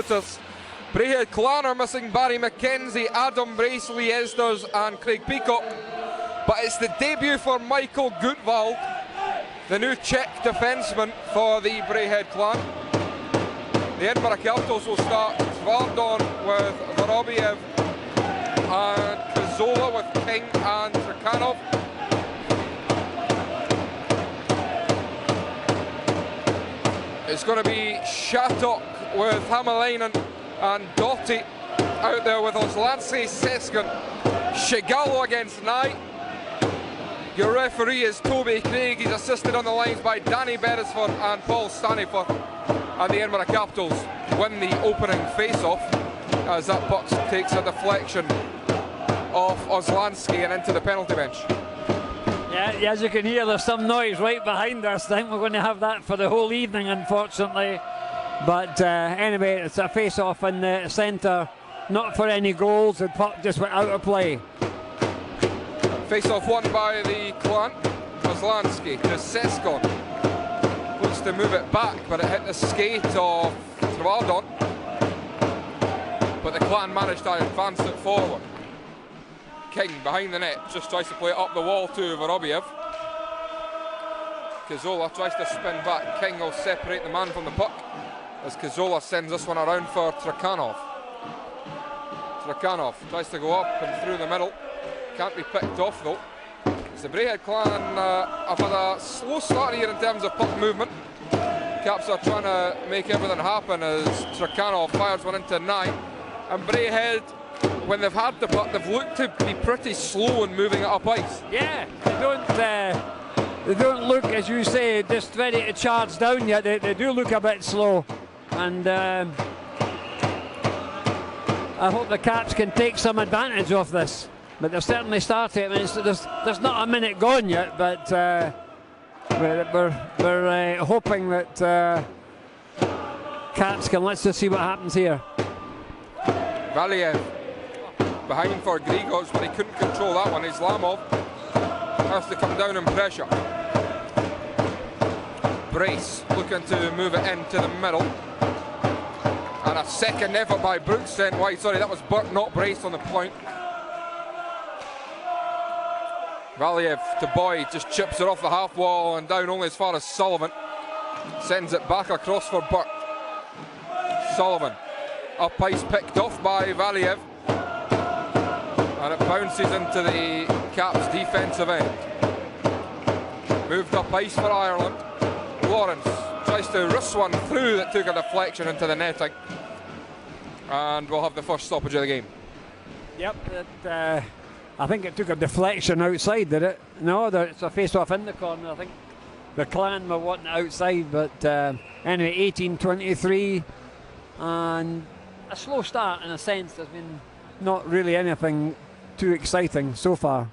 competitors. Braehead Clan are missing Barry McKenzie, Adam Brace, Lee Esders and Craig Peacock. But it's the debut for Michael Gutwald, the new Czech defenceman for the Braehead Clan. The Edinburgh Capitals will start Tvardon with Vorobiev and Kazola with King and Trakhanov. It's going to be Shattuck with Hamalainen and Doughty out there with Oslansky, Seskin, Shigalo against Knight. Your referee is Toby Craig. He's assisted on the lines by Danny Beresford and Paul Stanifer. And the Edinburgh Capitals win the opening face-off as that puck takes a deflection off Oslansky and into the penalty bench. Yeah, as you can hear, there's some noise right behind us. I think we're going to have that for the whole evening, unfortunately. But anyway, it's a face-off in the centre. Not for any goals, the puck just went out of play. Face-off won by the Clan. Oslansky to Seskon. Looks to move it back, but it hit the skate of Travardon. But the Clan managed to advance it forward. King behind the net, just tries to play it up the wall to Vorobiev. Kazola tries to spin back. King will separate the man from the puck as Kazola sends this one around for Trakhanov. Trakhanov tries to go up and through the middle. Can't be picked off though. So the Braehead Clan have had a slow start here in terms of puck movement. Caps are trying to make everything happen as Trakhanov fires one into 9. And Braehead, when they've had the puck, they've looked to be pretty slow in moving it up ice. Yeah, they don't look, as you say, just ready to charge down yet. They do look a bit slow. And I hope the Caps can take some advantage of this. But they've certainly started. I mean, there's not a minute gone yet, but we're hoping that Caps can. Let's just see what happens here. Valiev behind for Grigos, but he couldn't control that one. Islamov has to come down and pressure. Brace looking to move it into the middle. And a second effort by Brooks sent wide. Sorry, that was Burke, not Brace on the point. Valiev to Boyd, just chips it off the half wall and down only as far as Sullivan. Sends it back across for Burke. Sullivan, up ice picked off by Valiev. And it bounces into the Caps defensive end. Moved up ice for Ireland. Lawrence tries to wrist one through that took a deflection into the netting. And we'll have the first stoppage of the game. Yep, I think it took a deflection outside, did it? No, it's a face-off in the corner. I think the Clan were wanting outside, but anyway, 18-23, and a slow start in a sense. There's been not really anything too exciting so far.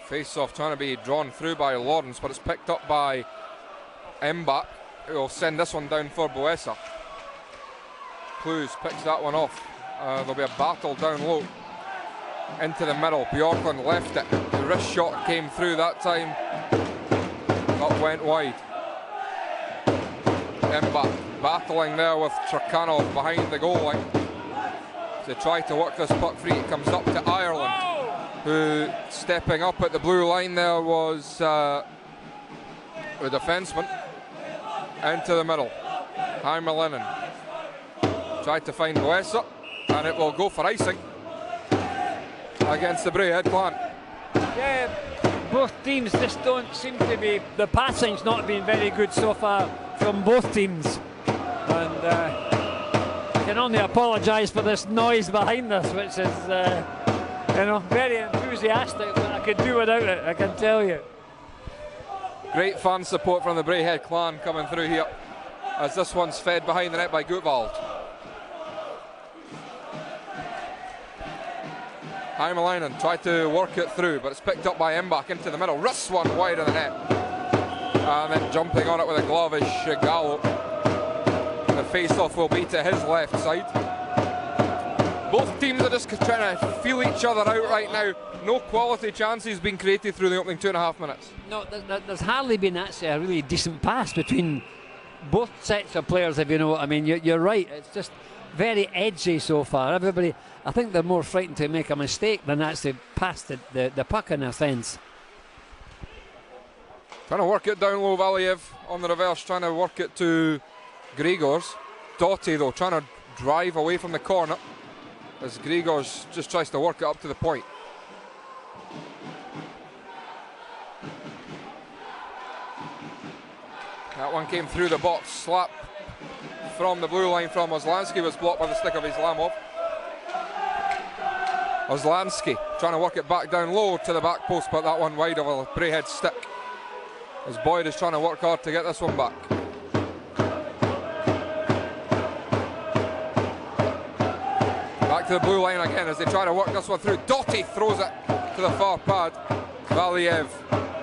Face-off trying to be drawn through by Lawrence, but it's picked up by Mbak, who will send this one down for Boesa. Clues picks that one off. There'll be a battle down low. Into the middle, Bjorklund left it. The wrist shot came through that time, but went wide. Mbak battling there with Trakhanov behind the goal line. To try to work this puck free, it comes up to Ireland, who stepping up at the blue line there was the defenseman. Into the middle, Heimerlinen tried to find Boesa, and it will go for icing against the Braehead Clan. Yeah, both teams just don't seem to be, the passing's not been very good so far from both teams. And I can only apologise for this noise behind us, which is very enthusiastic, but I could do without it, I can tell you. Great fan support from the Braehead Clan coming through here, as this one's fed behind the net by Gutwald. Heimelainen tried to work it through, but it's picked up by Mbak into the middle. Wrists one wide of the net. And then jumping on it with a glove is Shigalo. The face-off will be to his left side. Both teams are just trying to feel each other out right now. No quality chances being created through the opening 2.5 minutes. No, there's hardly been actually a really decent pass between both sets of players, if you know what I mean. You're right. It's just very edgy so far. Everybody, I think they're more frightened to make a mistake than actually pass the puck, in a sense. Trying to work it down low, Valiev on the reverse, trying to work it to Grigors. Doughty, though, trying to drive away from the corner as Grigors just tries to work it up to the point. That one came through the box, slap from the blue line from Oslansky, was blocked by the stick of Islamov. Oslansky trying to work it back down low to the back post, but that one wide of a Braehead stick. As Boyd is trying to work hard to get this one back. Back to the blue line again as they try to work this one through. Doughty throws it to the far pad. Valiev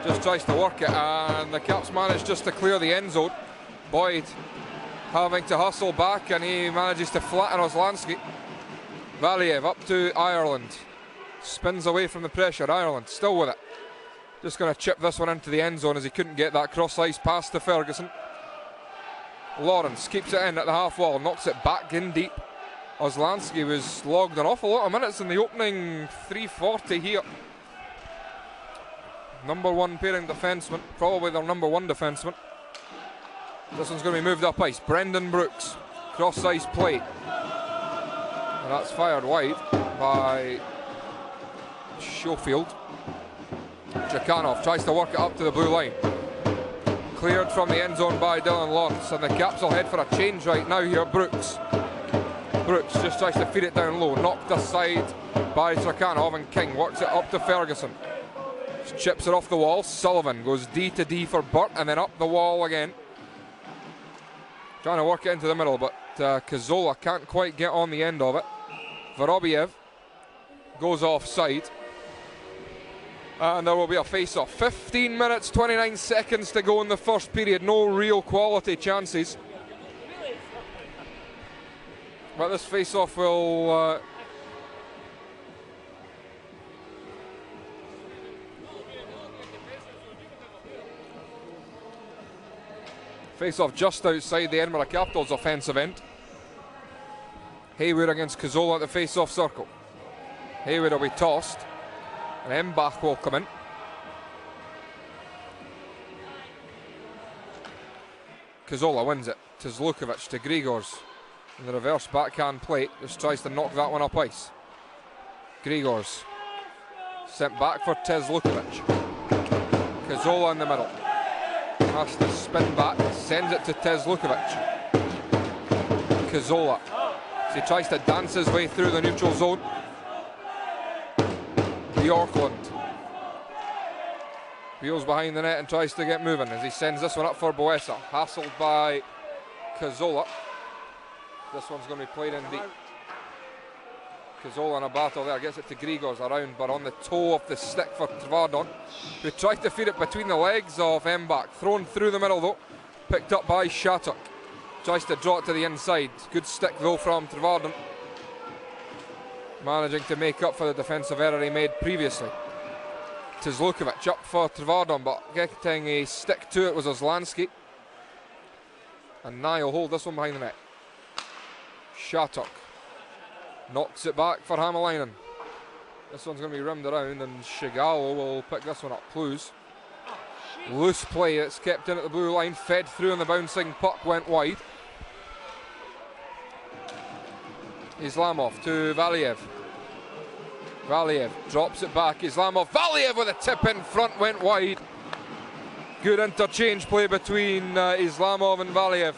just tries to work it, and the Caps manage just to clear the end zone. Boyd having to hustle back, and he manages to flatten Oslansky. Valiev up to Ireland. Spins away from the pressure. Ireland still with it. Just going to chip this one into the end zone as he couldn't get that cross ice pass to Ferguson. Lawrence keeps it in at the half wall, knocks it back in deep. Oslansky was logged an awful lot of minutes in the opening 3:40 here. Number one pairing defenseman, probably their number one defenseman. This one's going to be moved up ice. Brendan Brooks, cross ice play. And that's fired wide by Schofield. Jakanov tries to work it up to the blue line. Cleared from the end zone by Dylan Lawrence, and the Caps will head for a change right now here. Brooks just tries to feed it down low, knocked aside by Jakanov, and King works it up to Ferguson. Chips it off the wall. Sullivan goes D to D for Burt, and then up the wall again. Trying to work it into the middle, but Cazzola can't quite get on the end of it. Vorobiev goes offside. And there will be a face-off. 15 minutes, 29 seconds to go in the first period. No real quality chances. But this face-off will... face-off just outside the Edinburgh Capitals offensive end. Haywood against Cazzola at the face-off circle. Haywood will be tossed. And Embach will come in. Cazzola wins it to Zlukovic, to Grigors. In the reverse backhand plate, just tries to knock that one up ice. Grigors sent back for Tezlukovic. Cazzola in the middle. Has to spin back, sends it to Tezlukovic. Cazzola. As he tries to dance his way through the neutral zone. Bjorklund wheels behind the net and tries to get moving as he sends this one up for Boesa. Hassled by Cazzola. This one's going to be played in deep. Cazzola in a battle there, gets it to Grigors around, but on the toe of the stick for Trvardon, who tried to feed it between the legs of Embach. Thrown through the middle though, picked up by Shattuck. Tries to draw it to the inside. Good stick though from Trvardon. Managing to make up for the defensive error he made previously. Tezlukovic up for Trvardon, but getting a stick to it was Oslansky. And Nye will hold this one behind the net. Shattuck knocks it back for Hämäläinen. This one's going to be rimmed around, and Shigalo will pick this one up. Clues. Loose play, it's kept in at the blue line, fed through, and the bouncing puck went wide. Islamov to Valiev. Valiev drops it back. Islamov. Valiev with a tip in front, went wide. Good interchange play between Islamov and Valiev.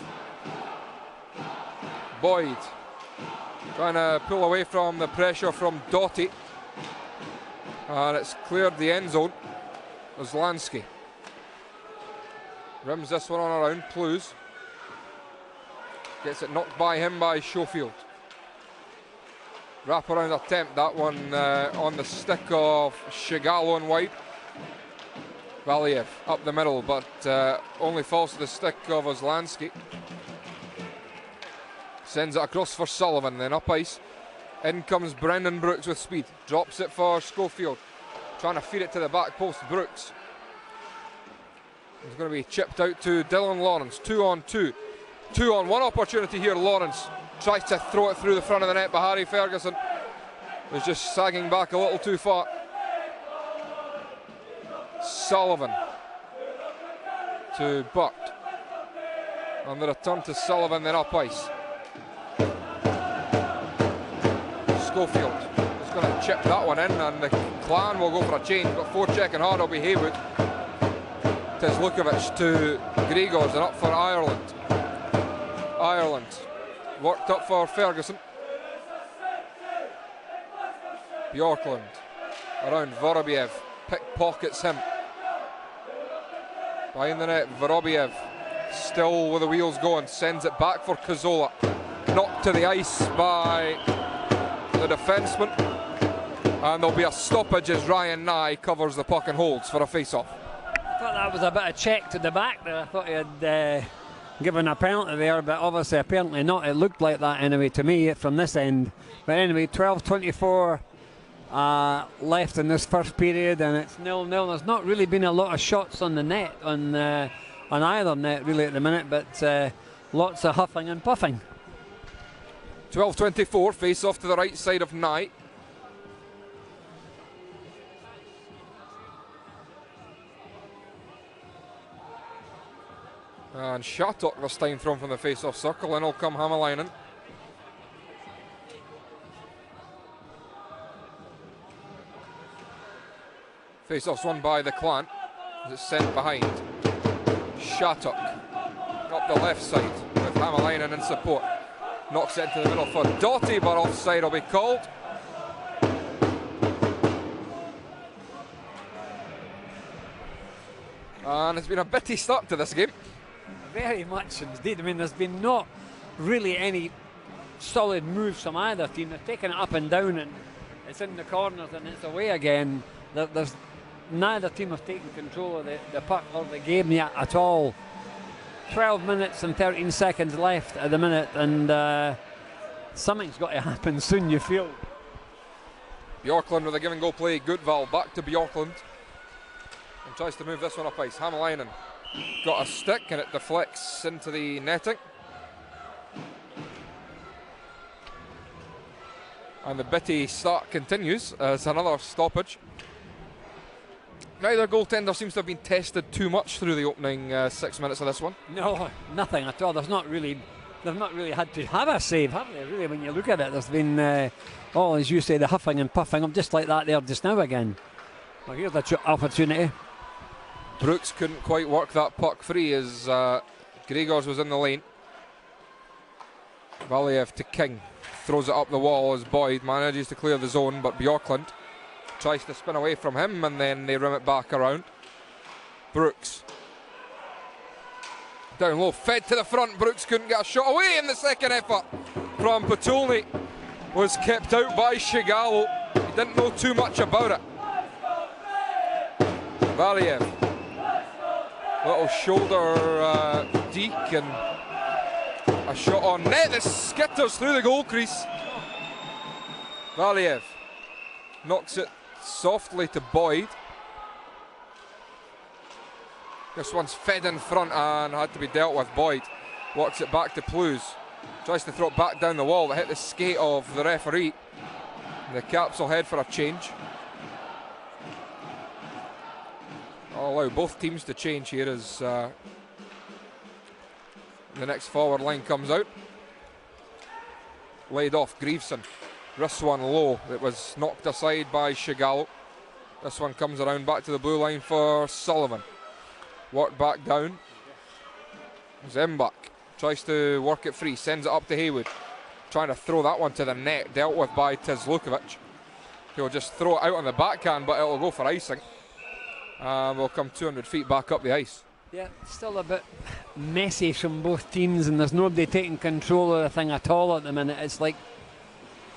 Boyd trying to pull away from the pressure from Doughty. And it's cleared the end zone. Oslansky rims this one on around. Clues gets it knocked by him by Schofield. Wraparound attempt, that one on the stick of Shigalo and wide. Valiev up the middle, but only falls to the stick of Oslansky. Sends it across for Sullivan, then up ice. In comes Brendan Brooks with speed. Drops it for Schofield. Trying to feed it to the back post. Brooks. It's going to be chipped out to Dylan Lawrence. 2-on-2 2-on-1 opportunity here. Lawrence tries to throw it through the front of the net, but Harry Ferguson was just sagging back a little too far. Sullivan to Burt. On the return to Sullivan, then up ice. Schofield is going to chip that one in, and the Clan will go for a change, but forechecking hard will be Haywood. Teslukovic to Grigors, and up for Ireland. Ireland worked up for Ferguson. Bjorklund around Vorobiev, pickpockets him. Behind the net, Vorobiev still with the wheels going, sends it back for Cazzola. Knocked to the ice by the defenseman. And there'll be a stoppage as Ryan Nye covers the puck and holds for a face-off. I thought that was a bit of check to the back there. I thought he had given a penalty there, but obviously apparently not. It looked like that anyway to me from this end. But anyway, 12:24 left in this first period, and it's 0-0. There's not really been a lot of shots on the net, on either net really at the minute, but lots of huffing and puffing. 12:24, face off to the right side of Nye. And Shattuck this time thrown from the face-off circle, and will come Hamalainen. Face-off's won by the Clan. It's sent behind. Shattuck up the left side with Hamalainen in support. Knocks it into the middle for Doughty, but offside will be called. And it's been a bitty start to this game. Very much indeed. I mean, there's been not really any solid moves from either team. They're taking it up and down, and it's in the corners and it's away again. There's neither team have taken control of the puck or the game yet at all. 12 minutes and 13 seconds left at the minute, and something's got to happen soon, you feel. Bjorklund with a give and go play. Gutval back to Bjorklund and tries to move this one up ice. Hamalainen got a stick and it deflects into the netting. And the bitty start continues as another stoppage. Neither goaltender seems to have been tested too much through the opening 6 minutes of this one. No, nothing at all. They've not really had to have a save, have they? Really, when you look at it, there's been, as you say, the huffing and puffing. I'm just like that there just now again. Well, here's the opportunity. Brooks couldn't quite work that puck free as Grigors was in the lane. Valiev to King, throws it up the wall as Boyd manages to clear the zone, but Bjorklund tries to spin away from him, and then they rim it back around. Brooks down low, fed to the front. Brooks couldn't get a shot away in the second effort from Patulny. Was kept out by Shigallo. He didn't know too much about it. Valiev, little shoulder deke, and a shot on net that skitters through the goal crease. Valiev knocks it softly to Boyd. This one's fed in front and had to be dealt with. Boyd walks it back to Plews. Tries to throw it back down the wall, that hit the skate of the referee. The Caps will head for a change. I'll allow both teams to change here as the next forward line comes out. Laid off Greaveson. Wrist one low. It was knocked aside by Shigallo. This one comes around back to the blue line for Sullivan. Worked back down. Zembak tries to work it free. Sends it up to Haywood. Trying to throw that one to the net. Dealt with by Teslukovic. He'll just throw it out on the backhand, but it'll go for icing. We'll come 200 feet back up the ice. Yeah, still a bit messy from both teams, and there's nobody taking control of the thing at all at the minute. It's like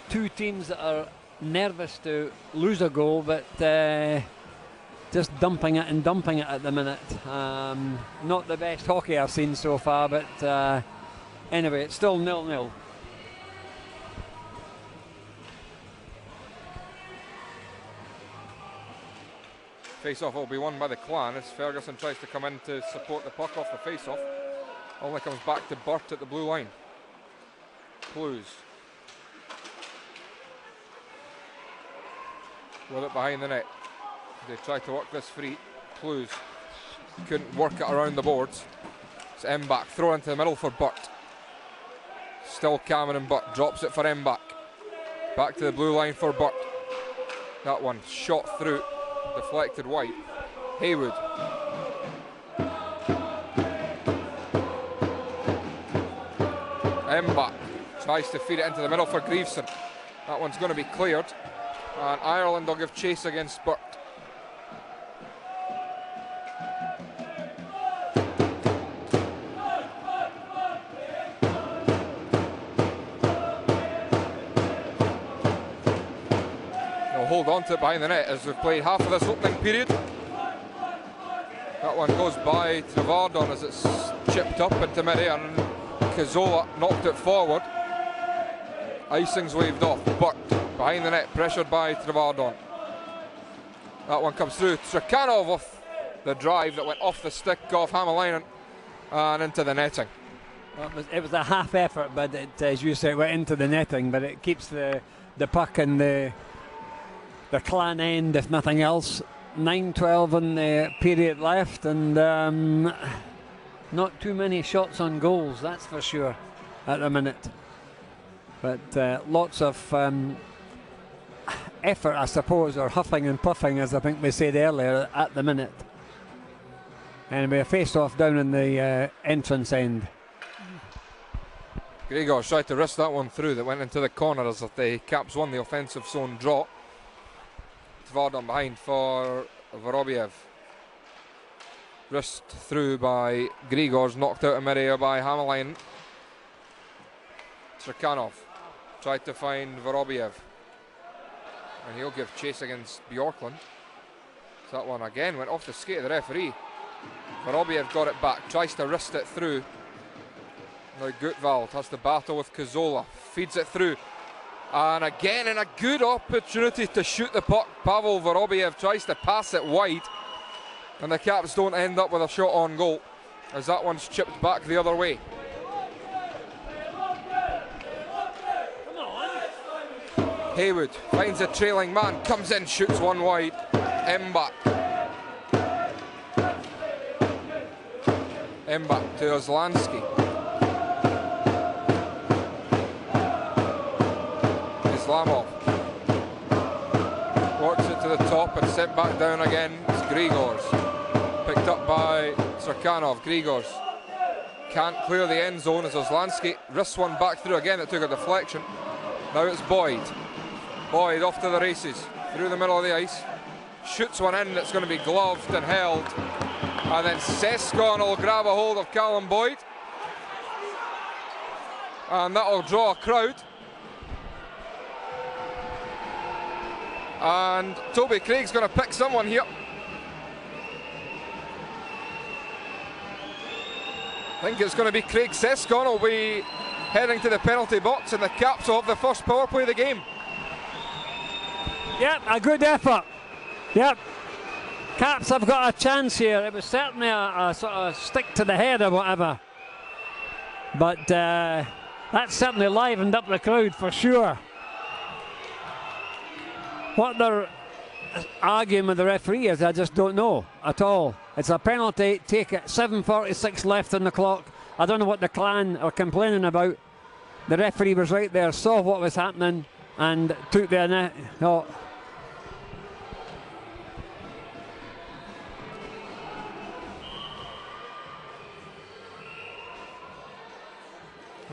two teams that are nervous to lose a goal, but just dumping it at the minute. Not the best hockey I've seen so far, but anyway, it's still 0-0. Face-off will be won by the Clan as Ferguson tries to come in to support the puck off the face-off. Only comes back to Burt at the blue line. Clues. With it behind the net. They try to work this free. Clues couldn't work it around the boards. It's Mbach, throw into the middle for Burt. Still Cameron Burt, drops it for Mbach. Back to the blue line for Burt. That one shot through, deflected wide. Haywood. Mbach tries to feed it into the middle for Grieveson. That one's going to be cleared. And Ireland will give chase against Burt. They'll hold on to it behind the net as we've played half of this opening period. That one goes by Trevardon as it's chipped up into mid-air, and Cazzola knocked it forward. Icing's waved off. Burt behind the net, pressured by Trevardon. That one comes through. Trakhanov off the drive that went off the stick of Hämäläinen and into the netting. Well, it was a half effort, but it, as you say, it went into the netting, but it keeps the puck in the Clan end, if nothing else. 9-12 in the period left, and not too many shots on goals, that's for sure, at the minute. But lots of effort, I suppose, or huffing and puffing, as I think we said earlier, at the minute. And we have faced off down in the entrance end. Gregor tried to wrist that one through that went into the corner as the Caps won the offensive zone draw. Tvardon behind for Vorobiev. Wrist through by Grigors, knocked out of mid-air by Hämäläinen. Trakhanov tried to find Vorobiev, and he'll give chase against Bjorklund. So that one again went off the skate of the referee. Vorobiev got it back, tries to wrist it through. Now Gutvald has to battle with Cazzola, feeds it through. And again, in a good opportunity to shoot the puck, Pavel Vorobiev tries to pass it wide, and the Caps don't end up with a shot on goal, as that one's chipped back the other way. Haywood finds a trailing man, comes in, shoots one wide. Mbach. Mbach to Ozlansky. Islamov works it to the top and sent back down again. It's Grigors, picked up by Trakhanov. Grigors can't clear the end zone as Ozlansky wrists one back through again that took a deflection. Now it's Boyd. Boyd off to the races through the middle of the ice, shoots one in that's going to be gloved and held, and then Sescon will grab a hold of Callum Boyd, and that'll draw a crowd. And Toby Craig's going to pick someone here. I think it's going to be Craig Sescon will be heading to the penalty box, and the Caps will have the first power play of the game. Yep, a good effort. Yep. Caps have got a chance here. It was certainly a sort of stick to the head or whatever. But that certainly livened up the crowd for sure. What they're arguing with the referee is, I just don't know at all. It's a penalty, take it, 7:46 left on the clock. I don't know what the Clan are complaining about. The referee was right there, saw what was happening, and took the... No.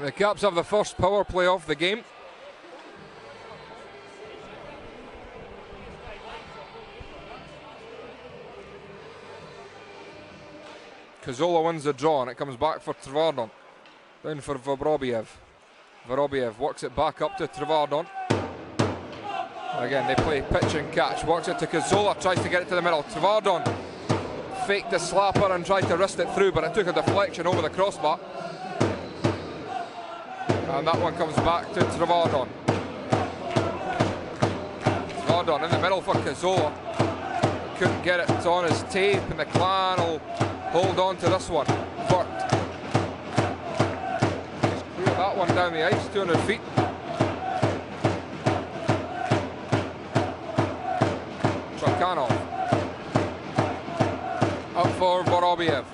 The Caps have the first power play of the game. Cazzola wins the draw, and it comes back for Trevardon. Down for Vorobiev. Vorobiev works it back up to Trevardon. Again, they play pitch and catch. Works it to Cazzola, tries to get it to the middle. Trevardon faked the slapper and tried to wrist it through, but it took a deflection over the crossbar. And that one comes back to Trevardon. Trevardon in the middle for Cazzola. Couldn't get it on his tape, and the Clan will hold on to this one. Burt one down the ice, 200 feet. Trakhanov. Up for Vorobiev.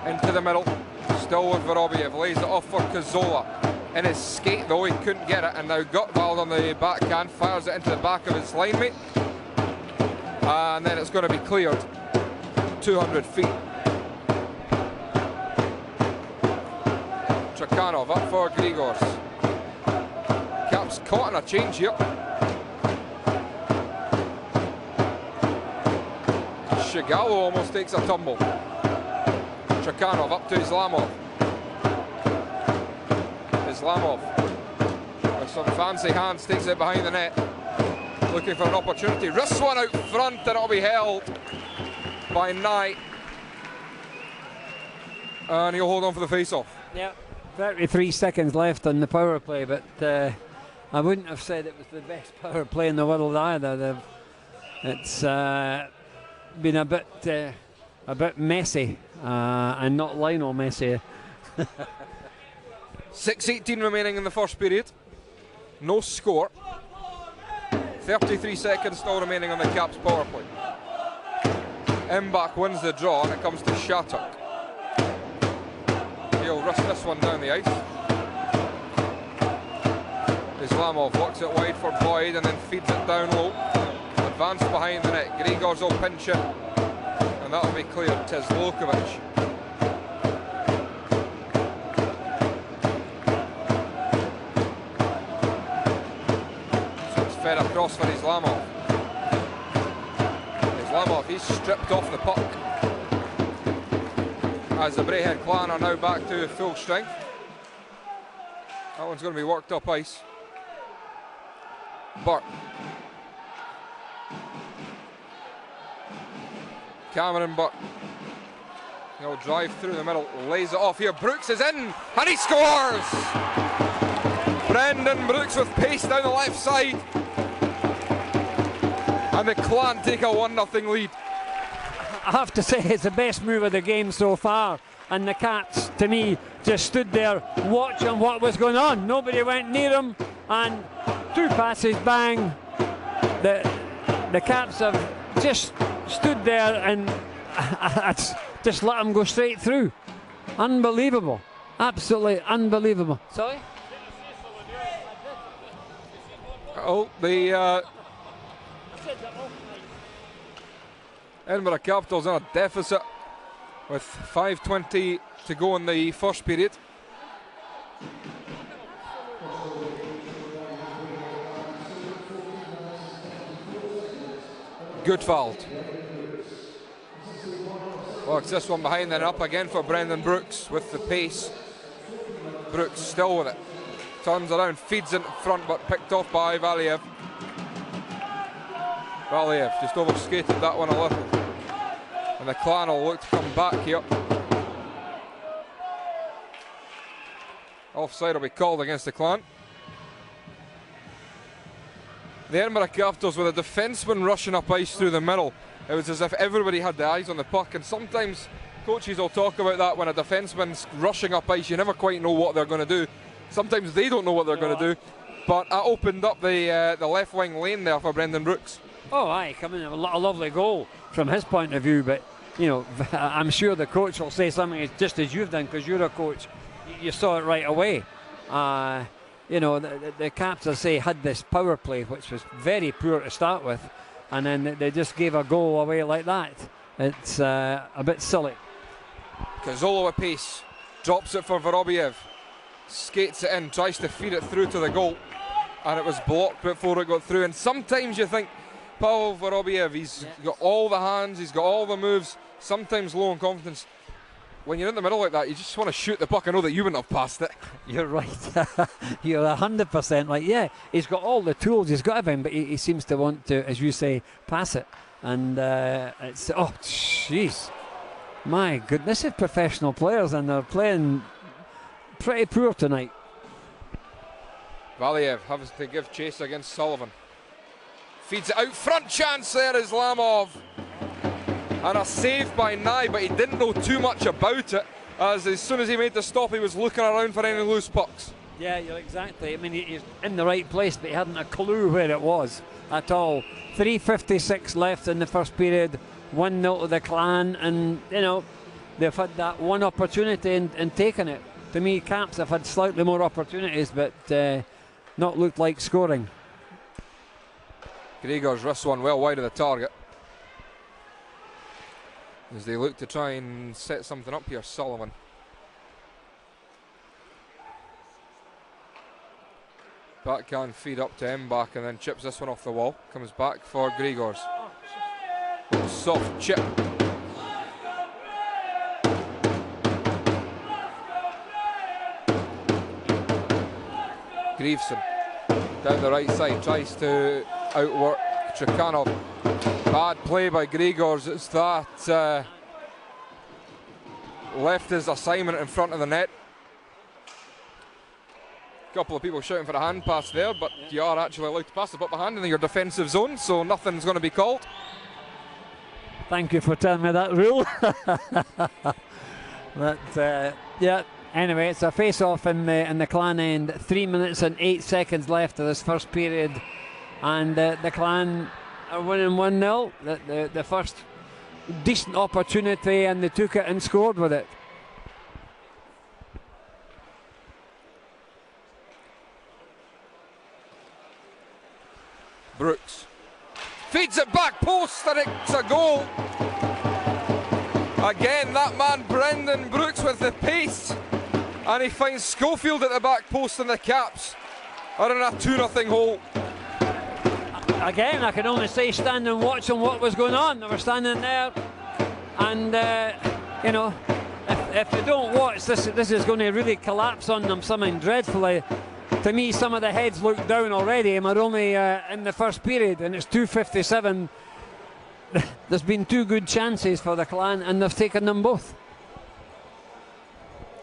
Into the middle. Still with Vorobiev. Lays it off for Cazzola. In his skate though, he couldn't get it. And now Gutwald on the backhand fires it into the back of his line mate. And then it's going to be cleared. 200 feet. Trakhanov up for Grigors. Caps caught in a change here. Shigallo almost takes a tumble. Trakhanov up to Islamov. Islamov with some fancy hands takes it behind the net. Looking for an opportunity. Wrists one out front and it'll be held by Knight. And he'll hold on for the face-off. Yeah, 33 seconds left on the power play, but I wouldn't have said it was the best power play in the world either. It's been a bit messy, and not Lionel Messi. 6:18 remaining in the first period. No score. 33 seconds still remaining on the Caps power play. Mbach wins the draw and it comes to Shattuck. He'll wrist this one down the ice. Islamov works it wide for Boyd and then feeds it down low. Advance behind the net. Grigors will pinch it and that'll be cleared to Zlokovic. So it's fed across for Islamov. Islamov, he's stripped off the puck. As the Braehead clan are now back to full strength. That one's going to be worked up ice. Burt. Cameron Burt. He'll drive through the middle, lays it off here. Brooks is in, and he scores! Brendan Brooks with pace down the left side. And the Clan take a 1-0 lead. I have to say it's the best move of the game so far, and the Cats, to me, just stood there watching what was going on. Nobody went near him, and 2 passes, bang. The Cats have just stood there and just let him go straight through. Unbelievable, absolutely unbelievable. Sorry? Oh, the Edinburgh Capitals in a deficit with 5:20 to go in the first period. Goodfald works this one behind and up again for Brendan Brooks with the pace. Brooks still with it. Turns around, feeds in front but picked off by Valiev. Valiev just overskated that one a little. And the Clan will look to come back here. Offside will be called against the Clan. The Edinburgh Capitals with a defenceman rushing up ice through the middle. It was as if everybody had their eyes on the puck, and sometimes coaches will talk about that when a defenceman's rushing up ice. You never quite know what they're going to do. Sometimes they don't know what they're going to do. But that opened up the left wing lane there for Brendan Brooks. Oh, aye, coming in a lovely goal from his point of view, but you know, I'm sure the coach will say something just as you've done, because you're a coach. You saw it right away. You know, the Caps, I say, had this power play which was very poor to start with, and then they just gave a goal away like that. It's a bit silly. Cazzola with pace, drops it for Vorobiev, skates it in, tries to feed it through to the goal, and it was blocked before it got through. And sometimes you think, Pavel Vorobiev, he's got all the hands, he's got all the moves, sometimes low in confidence. When you're in the middle like that, you just want to shoot the puck and know that you wouldn't have passed it. You're right. You're 100% right. Yeah, he's got all the tools, he's got everything, but he seems to want to, as you say, pass it. And it's, oh, jeez. My goodness, these are professional players and they're playing pretty poor tonight. Valiev has to give chase against Sullivan. Feeds it out front, chance there, Islamov. And a save by Nye, but he didn't know too much about it. as soon as he made the stop, he was looking around for any loose pucks. Yeah, you're exactly. I mean, he's in the right place, but he hadn't a clue where it was at all. 3:56 left in the first period, 1-0 to the Clan, and you know they've had that one opportunity and taken it. To me, Caps have had slightly more opportunities, but not looked like scoring. Gregor's wrist one well wide of the target as they look to try and set something up here. Sullivan. Backhand feed up to Mbach and then chips this one off the wall. Comes back for Gregors. Soft chip. Greaveson down the right side, tries to outwork Trakhanov. Bad play by Gregors. It's that left his assignment in front of the net. Couple of people shouting for a hand pass there, but you are actually allowed to pass the puck behind in your defensive zone, so nothing's going to be called. Thank you for telling me that rule. But yeah, anyway, it's a face-off in the Clan end. 3 minutes and 8 seconds left of this first period, and the Clan are winning 1-0. The first decent opportunity, and they took it and scored with it. Brooks feeds it back post and it's a goal. Again, that man Brendan Brooks with the pace, and he finds Schofield at the back post, and the Caps are in a 2-0 hole. Again, I can only say standing watching what was going on. They were standing there, and you know, if they don't watch, this is going to really collapse on them something dreadfully. To me, some of the heads look down already, and we're only in the first period, and it's 2:57. There's been two good chances for the Clan, and they've taken them both.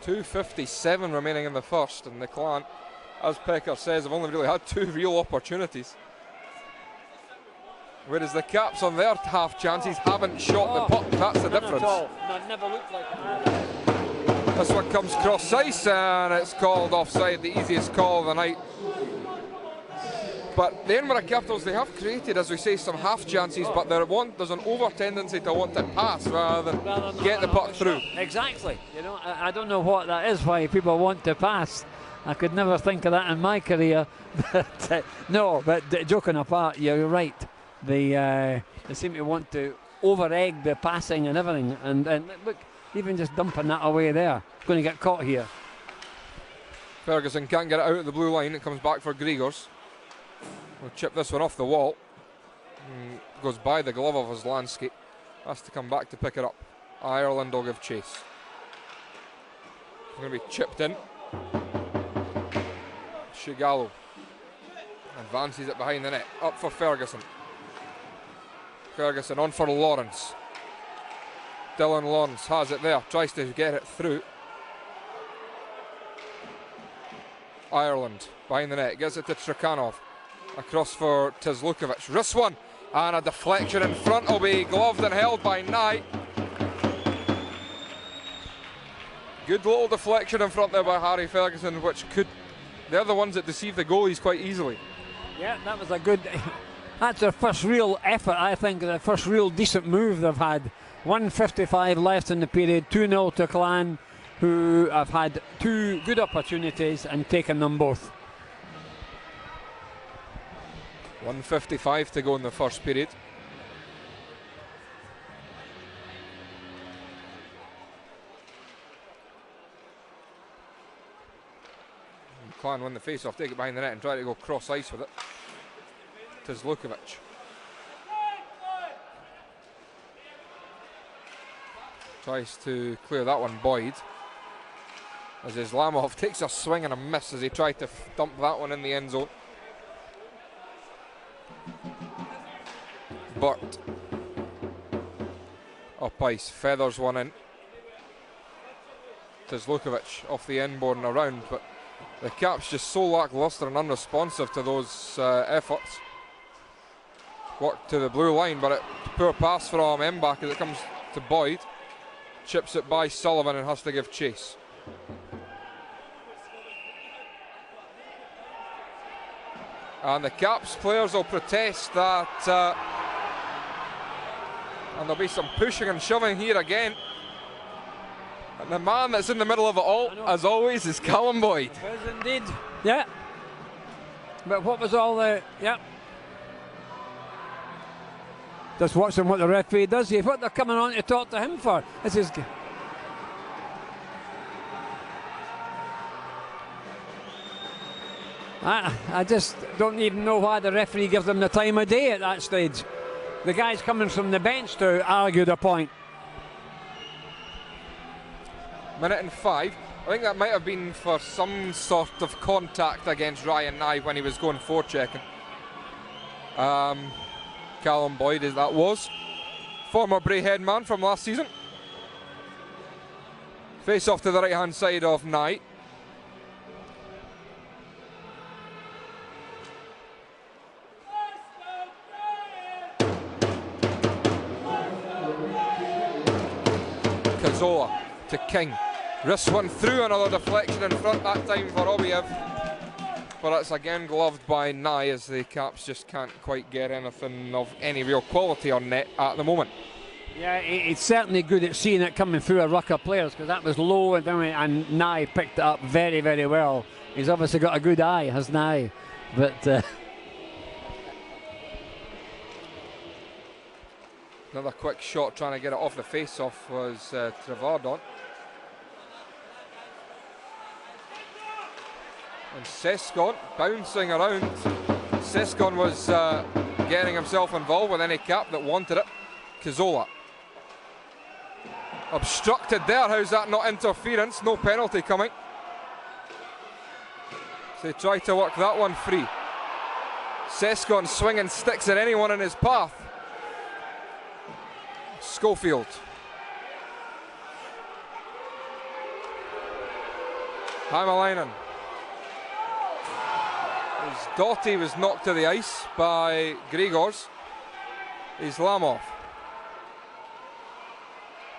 2:57 remaining in the first, and the Clan, as Pecker says, have only really had two real opportunities. Whereas the Caps on their half chances haven't shot the puck. That's the difference. No, it never looked like it. This one comes cross ice and it's called offside, the easiest call of the night. But the Edinburgh Capitals, they have created, as we say, some half chances, but there's an over tendency to want to pass rather than get the puck through. Exactly. You know, I don't know what that is, why people want to pass. I could never think of that in my career. But no, but joking apart, you're right. They seem to want to over-egg the passing and everything. And look, even just dumping that away there, going to get caught here. Ferguson can't get it out of the blue line. It comes back for Gregors. We'll chip this one off the wall. Goes by the glove of Oslansky. Has to come back to pick it up. Ireland will give chase. It's going to be chipped in. Shigallo advances it behind the net. Up for Ferguson. Ferguson on for Lawrence. Dylan Lawrence has it there, tries to get it through. Ireland behind the net, gets it to Trakhanov. Across for Tizlukovic. Wrist one, and a deflection in front will be gloved and held by Knight. Good little deflection in front there by Harry Ferguson, which could, they're the ones that deceive the goalies quite easily. Yeah, that was a good, that's their first real effort, I think, the first real decent move they've had. 1:55 left in the period, 2-0 to Clan, who have had two good opportunities and taken them both. 1:55 to go in the first period. Clan win the face-off, take it behind the net and try to go cross ice with it. Tizlukovic. Tries to clear that one, Boyd. As Islamov takes a swing and a miss as he tried to dump that one in the end zone. Burt. Up ice, feathers one in. Tizlukovic off the end board and around, but the Caps just so lacklustre and unresponsive to those efforts. Work to the blue line, but poor pass from Mbach as it comes to Boyd. chips it by Sullivan and has to give chase. And the Caps players will protest that, and there'll be some pushing and shoving here again. And the man that's in the middle of it all, as always, is Callum Boyd. It is indeed, yeah. But what was all the, yeah. Just watching what the referee does here. What they're coming on to talk to him for. This is. I just don't even know why the referee gives them the time of day at that stage. The guy's coming from the bench to argue the point. Minute and 5. I think that might have been for some sort of contact against Ryan Nye when he was going forechecking. Callum Boyd, as that was. Former Braehead man from last season. Face off to the right hand side of Nye. Kazoa to King. Wrist one through, another deflection in front that time for Obiev. But it's again gloved by Nye as the Caps just can't quite get anything of any real quality on net at the moment. Yeah, it's certainly good at seeing it coming through a ruck of players, because that was low and Nye picked it up very, very well. He's obviously got a good eye, has Nye. But another quick shot trying to get it off the face-off was Trevardon. And Sescon bouncing around. Sescon was getting himself involved with any Cap that wanted it. Cazzola. Obstructed there, how's that not interference? No penalty coming. So they try to work that one free. Sescon swinging sticks at anyone in his path. Schofield. Hämäläinen. As Doughty was knocked to the ice by Grigors. Islamov.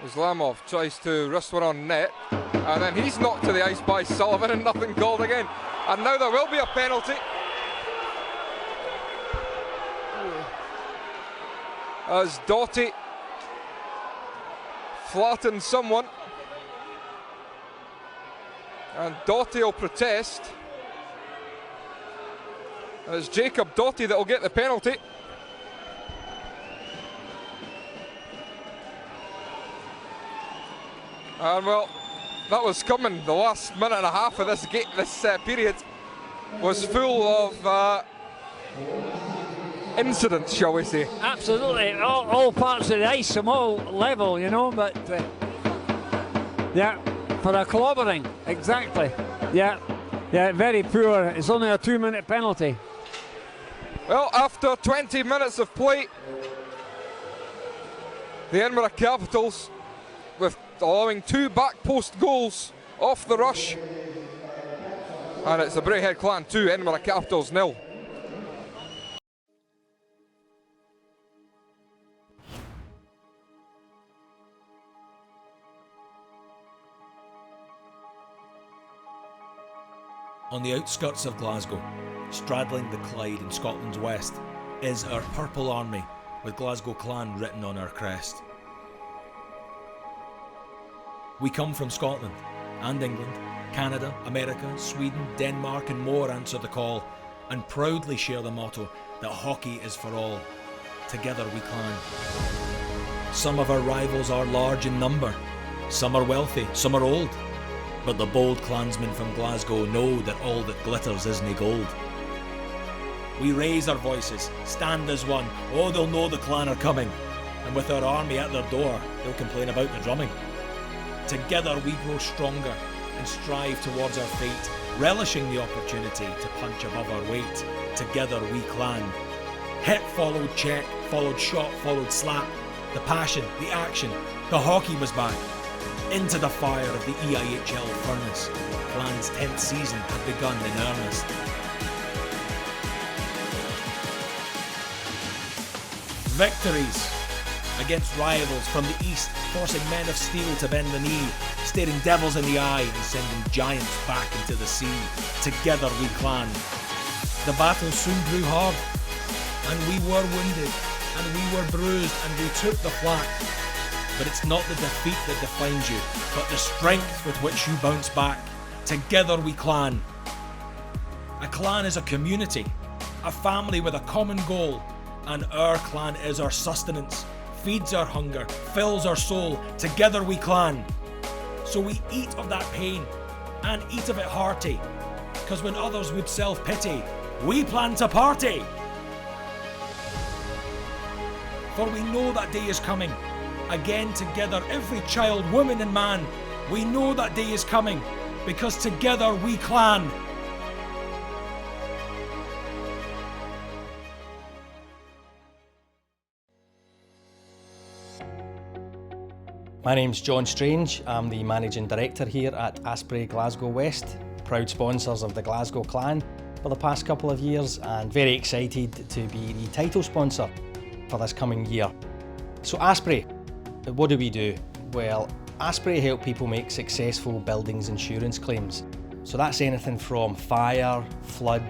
Islamov tries to wrist one on net, and then he's knocked to the ice by Sullivan and nothing called again. And now there will be a penalty. As Doughty flattens someone. And Doughty will protest. And it's Jacob Doughty that will get the penalty. And well, that was coming. The last minute and a half of this period was full of incidents, shall we say. absolutely, all parts of the ice, from all level, you know, but yeah, for a clobbering, exactly. Yeah, very poor. It's only a 2-minute penalty. Well, after 20 minutes of play, the Edinburgh Capitals, with allowing 2 back post goals off the rush, and it's the Braehead Clan 2, Edinburgh Capitals 0. On the outskirts of Glasgow, straddling the Clyde in Scotland's west, is our Purple Army with Glasgow Clan written on our crest. We come from Scotland and England, Canada, America, Sweden, Denmark and more answer the call, and proudly share the motto that hockey is for all. Together we clan. Some of our rivals are large in number, some are wealthy, some are old, but the bold clansmen from Glasgow know that all that glitters isn't gold. We raise our voices, stand as one, oh they'll know the clan are coming, and with our army at their door, they'll complain about the drumming. Together we grow stronger and strive towards our fate, relishing the opportunity to punch above our weight. Together we clan. Hit followed check, followed shot, followed slap. The passion, the action, the hockey was back. Into the fire of the EIHL furnace, Clan's 10th season had begun in earnest. Victories against rivals from the east, forcing men of steel to bend the knee, staring devils in the eye and sending giants back into the sea. Together we clan. The battle soon grew hard, and we were wounded, and we were bruised, and we took the flak. But it's not the defeat that defines you, but the strength with which you bounce back. Together we clan. A clan is a community, a family with a common goal, and our clan is our sustenance, feeds our hunger, fills our soul. Together we clan. So we eat of that pain, and eat of it hearty, 'cause when others would self-pity, we plan to party. For we know that day is coming. Again together, every child, woman and man. We know that day is coming, because together we clan. My name's John Strange. I'm the Managing Director here at Asprey Glasgow West, proud sponsors of the Glasgow Clan for the past couple of years, and very excited to be the title sponsor for this coming year. So Asprey, what do we do? Well, Asprey help people make successful buildings insurance claims. So that's anything from fire, flood,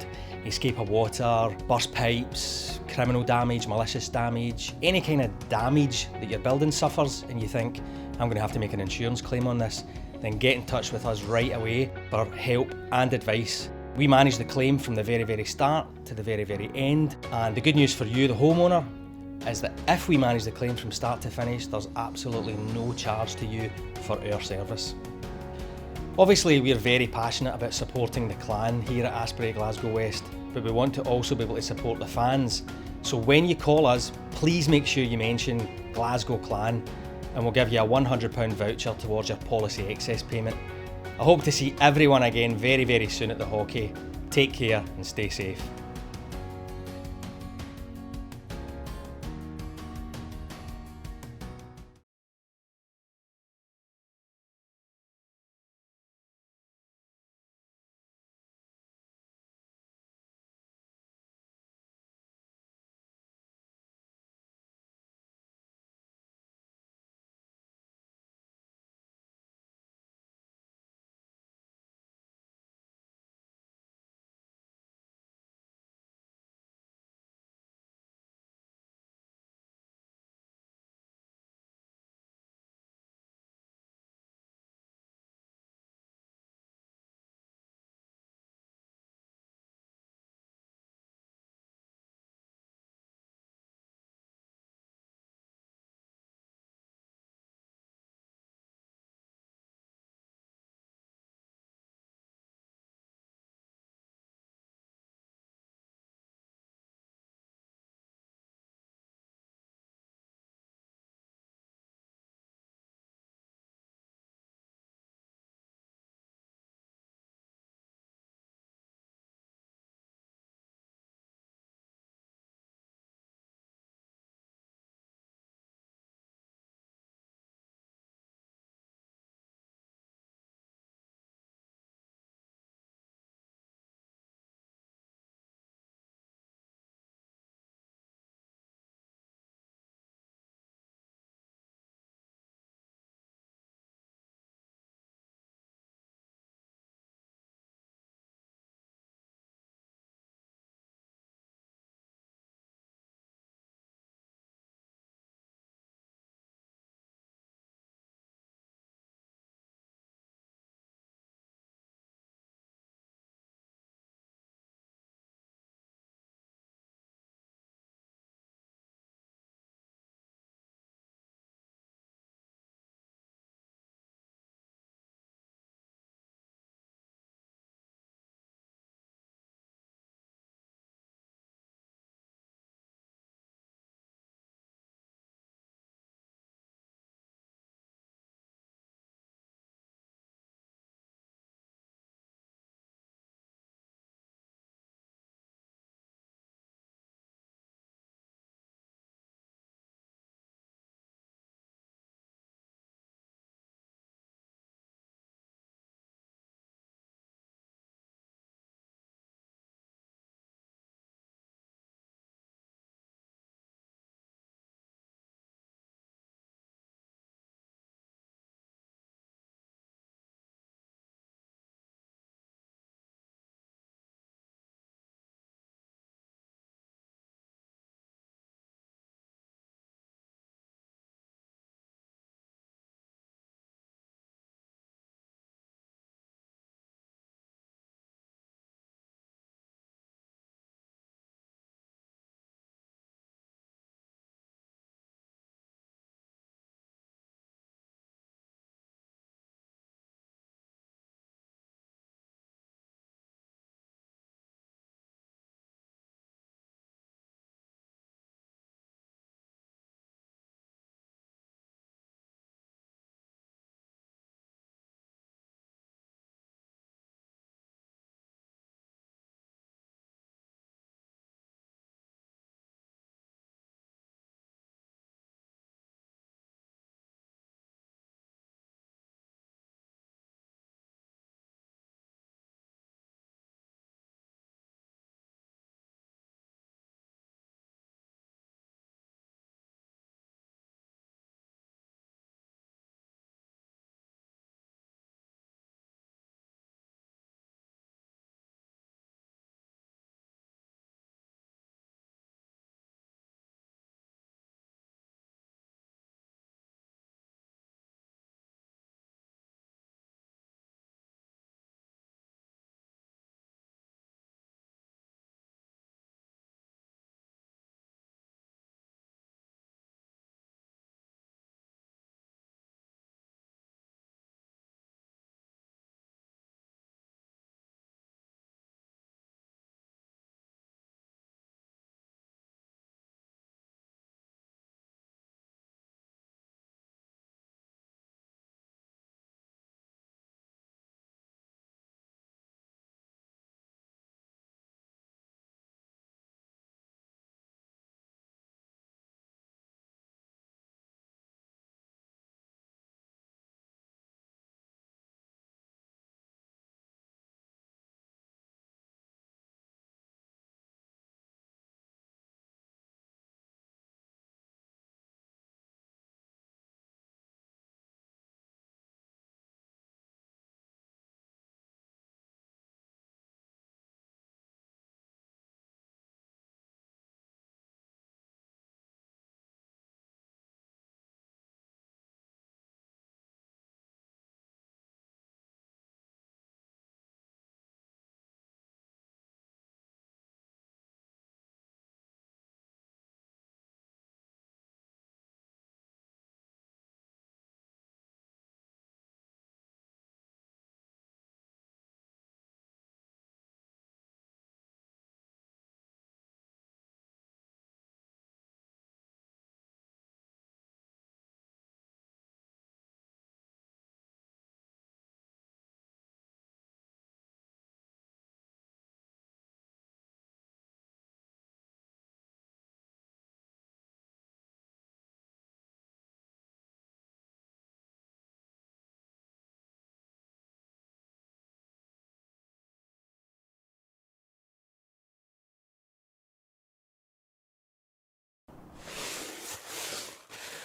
escape of water, burst pipes, criminal damage, malicious damage, any kind of damage that your building suffers and you think, I'm going to have to make an insurance claim on this, then get in touch with us right away for help and advice. We manage the claim from the very start to the very end, and the good news for you, the homeowner, is that if we manage the claim from start to finish, there's absolutely no charge to you for our service. Obviously, we're very passionate about supporting the clan here at Asprey Glasgow West, but we want to also be able to support the fans. So when you call us, please make sure you mention Glasgow Clan, and we'll give you a £100 voucher towards your policy excess payment. I hope to see everyone again very soon at the hockey. Take care and stay safe.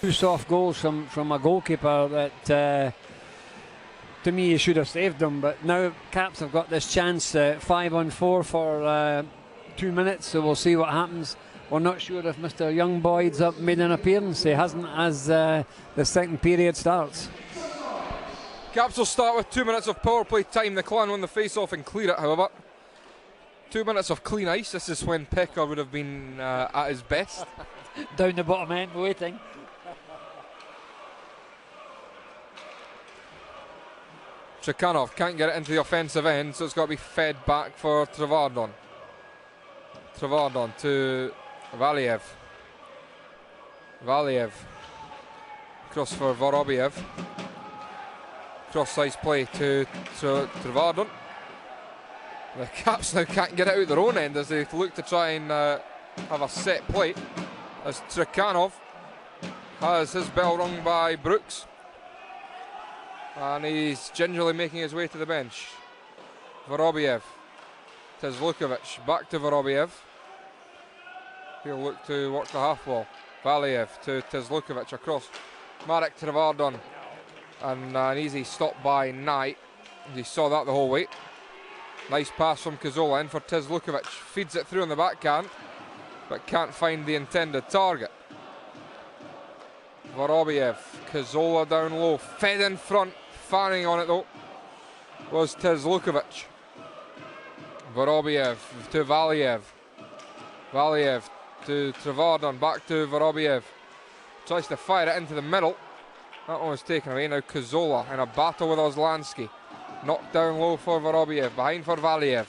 2 soft goals from a goalkeeper that to me he should have saved them, but now Caps have got this chance, 5-on-4 for 2 minutes, so we'll see what happens. We're not sure if Mr. Youngboyd's up made an appearance. He hasn't as the second period starts. Caps will start with 2 minutes of power play time. The Clan won the face-off and clear it, however. 2 minutes of clean ice. This is when Pecker would have been at his best. Down the bottom end waiting. Trekhanov can't get it into the offensive end, so it's got to be fed back for Trevardon. Trevardon to Valiev. Valiev. Cross for Vorobiev. Cross-size play to Trevardon. The Caps now can't get it out their own end as they look to try and have a set play. As Trekhanov has his bell rung by Brooks. And he's gingerly making his way to the bench. Vorobiev. Tezlukovic back to Vorobiev. He'll look to work the half wall. Valiev to Tezlukovic across. Marek Trevardon. And an easy stop by Knight. You saw that the whole way. Nice pass from Cazzola in for Tezlukovic. Feeds it through on the backhand, but can't find the intended target. Vorobiev. Cazzola down low. Fed in front. Firing on it though was Tezlukovic. Vorobiev to Valiev. Valiev to Trevardon. Back to Vorobiev. Tries to fire it into the middle. That one was taken away. Now Cazzola in a battle with Oslansky. Knocked down low for Vorobiev. Behind for Valiev.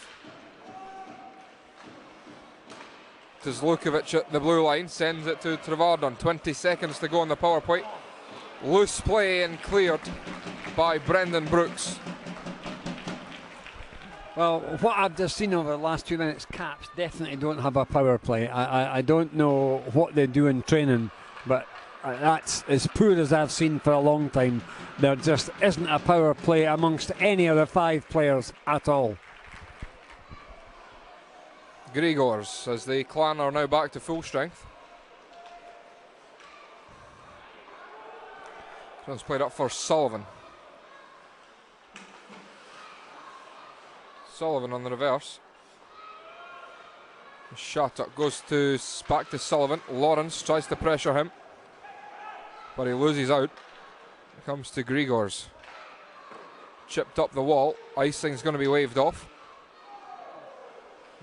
Tezlukovic at the blue line. Sends it to Trevardon. 20 seconds to go on the power play. Loose play and cleared by Brendan Brooks. Well, what I've just seen over the last 2 minutes, Caps definitely don't have a power play. I don't know what they do in training, but that's as poor as I've seen for a long time. There just isn't a power play amongst any of the 5 players at all. Grigors, as the Clan are now back to full strength. This one's played up for Sullivan. Sullivan on the reverse. Shot up goes to back to Sullivan. Lawrence tries to pressure him, but he loses out. Comes to Grigors. Chipped up the wall. Icing's going to be waved off.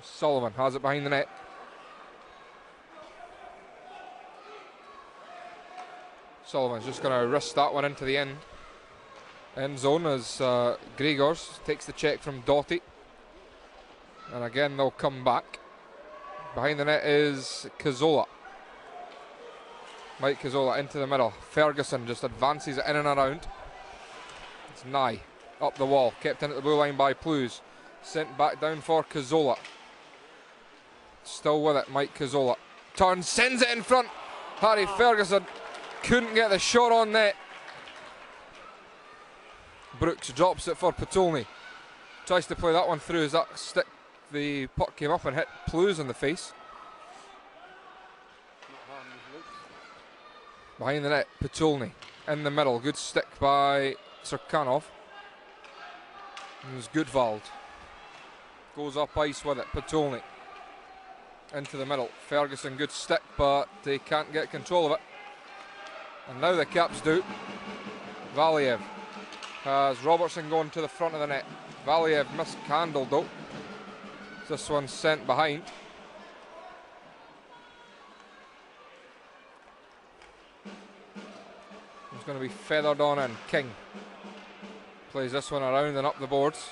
Sullivan has it behind the net. Sullivan's just going to wrist that one into the end zone as Grigors takes the check from Doughty. And again they'll come back. Behind the net is Cazzola. Mike Cazzola into the middle. Ferguson just advances it in and around. It's Nye up the wall. Kept in at the blue line by Plews. Sent back down for Cazzola. Still with it, Mike Cazzola. Turns, sends it in front. Harry Ferguson couldn't get the shot on net. Brooks drops it for Patolny. Tries to play that one through as that stick. The puck came up and hit Plews in the face. Behind the net, Patolny in the middle. Good stick by Trekhanov. It was Goodvald. Goes up ice with it. Patolny into the middle. Ferguson, good stick, but they can't get control of it. And now the Caps do. Valiev has Robertson going to the front of the net. Valiev mishandled though. This one's sent behind. It's going to be feathered on in. King plays this one around and up the boards.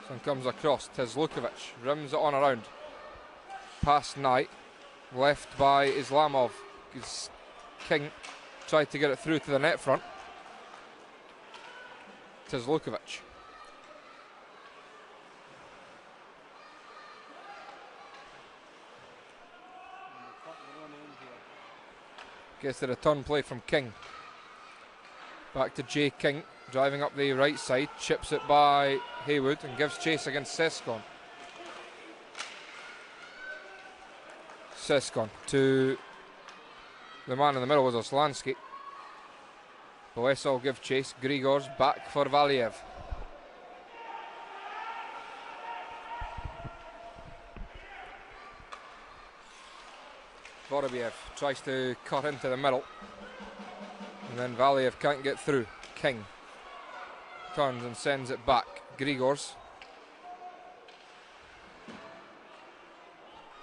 This one comes across. Tezlukovic rims it on around. Past Knight. Left by Islamov. King tried to get it through to the net front. Tezlukovic. Gets the return play from King. Back to Jay King, driving up the right side, chips it by Haywood and gives chase against Seskon. Seskon to The man in the middle was Oslansky. Boesa will give chase. Grigors back for Valiev. Vorobiev tries to cut into the middle. And then Valiev can't get through. King turns and sends it back. Grigors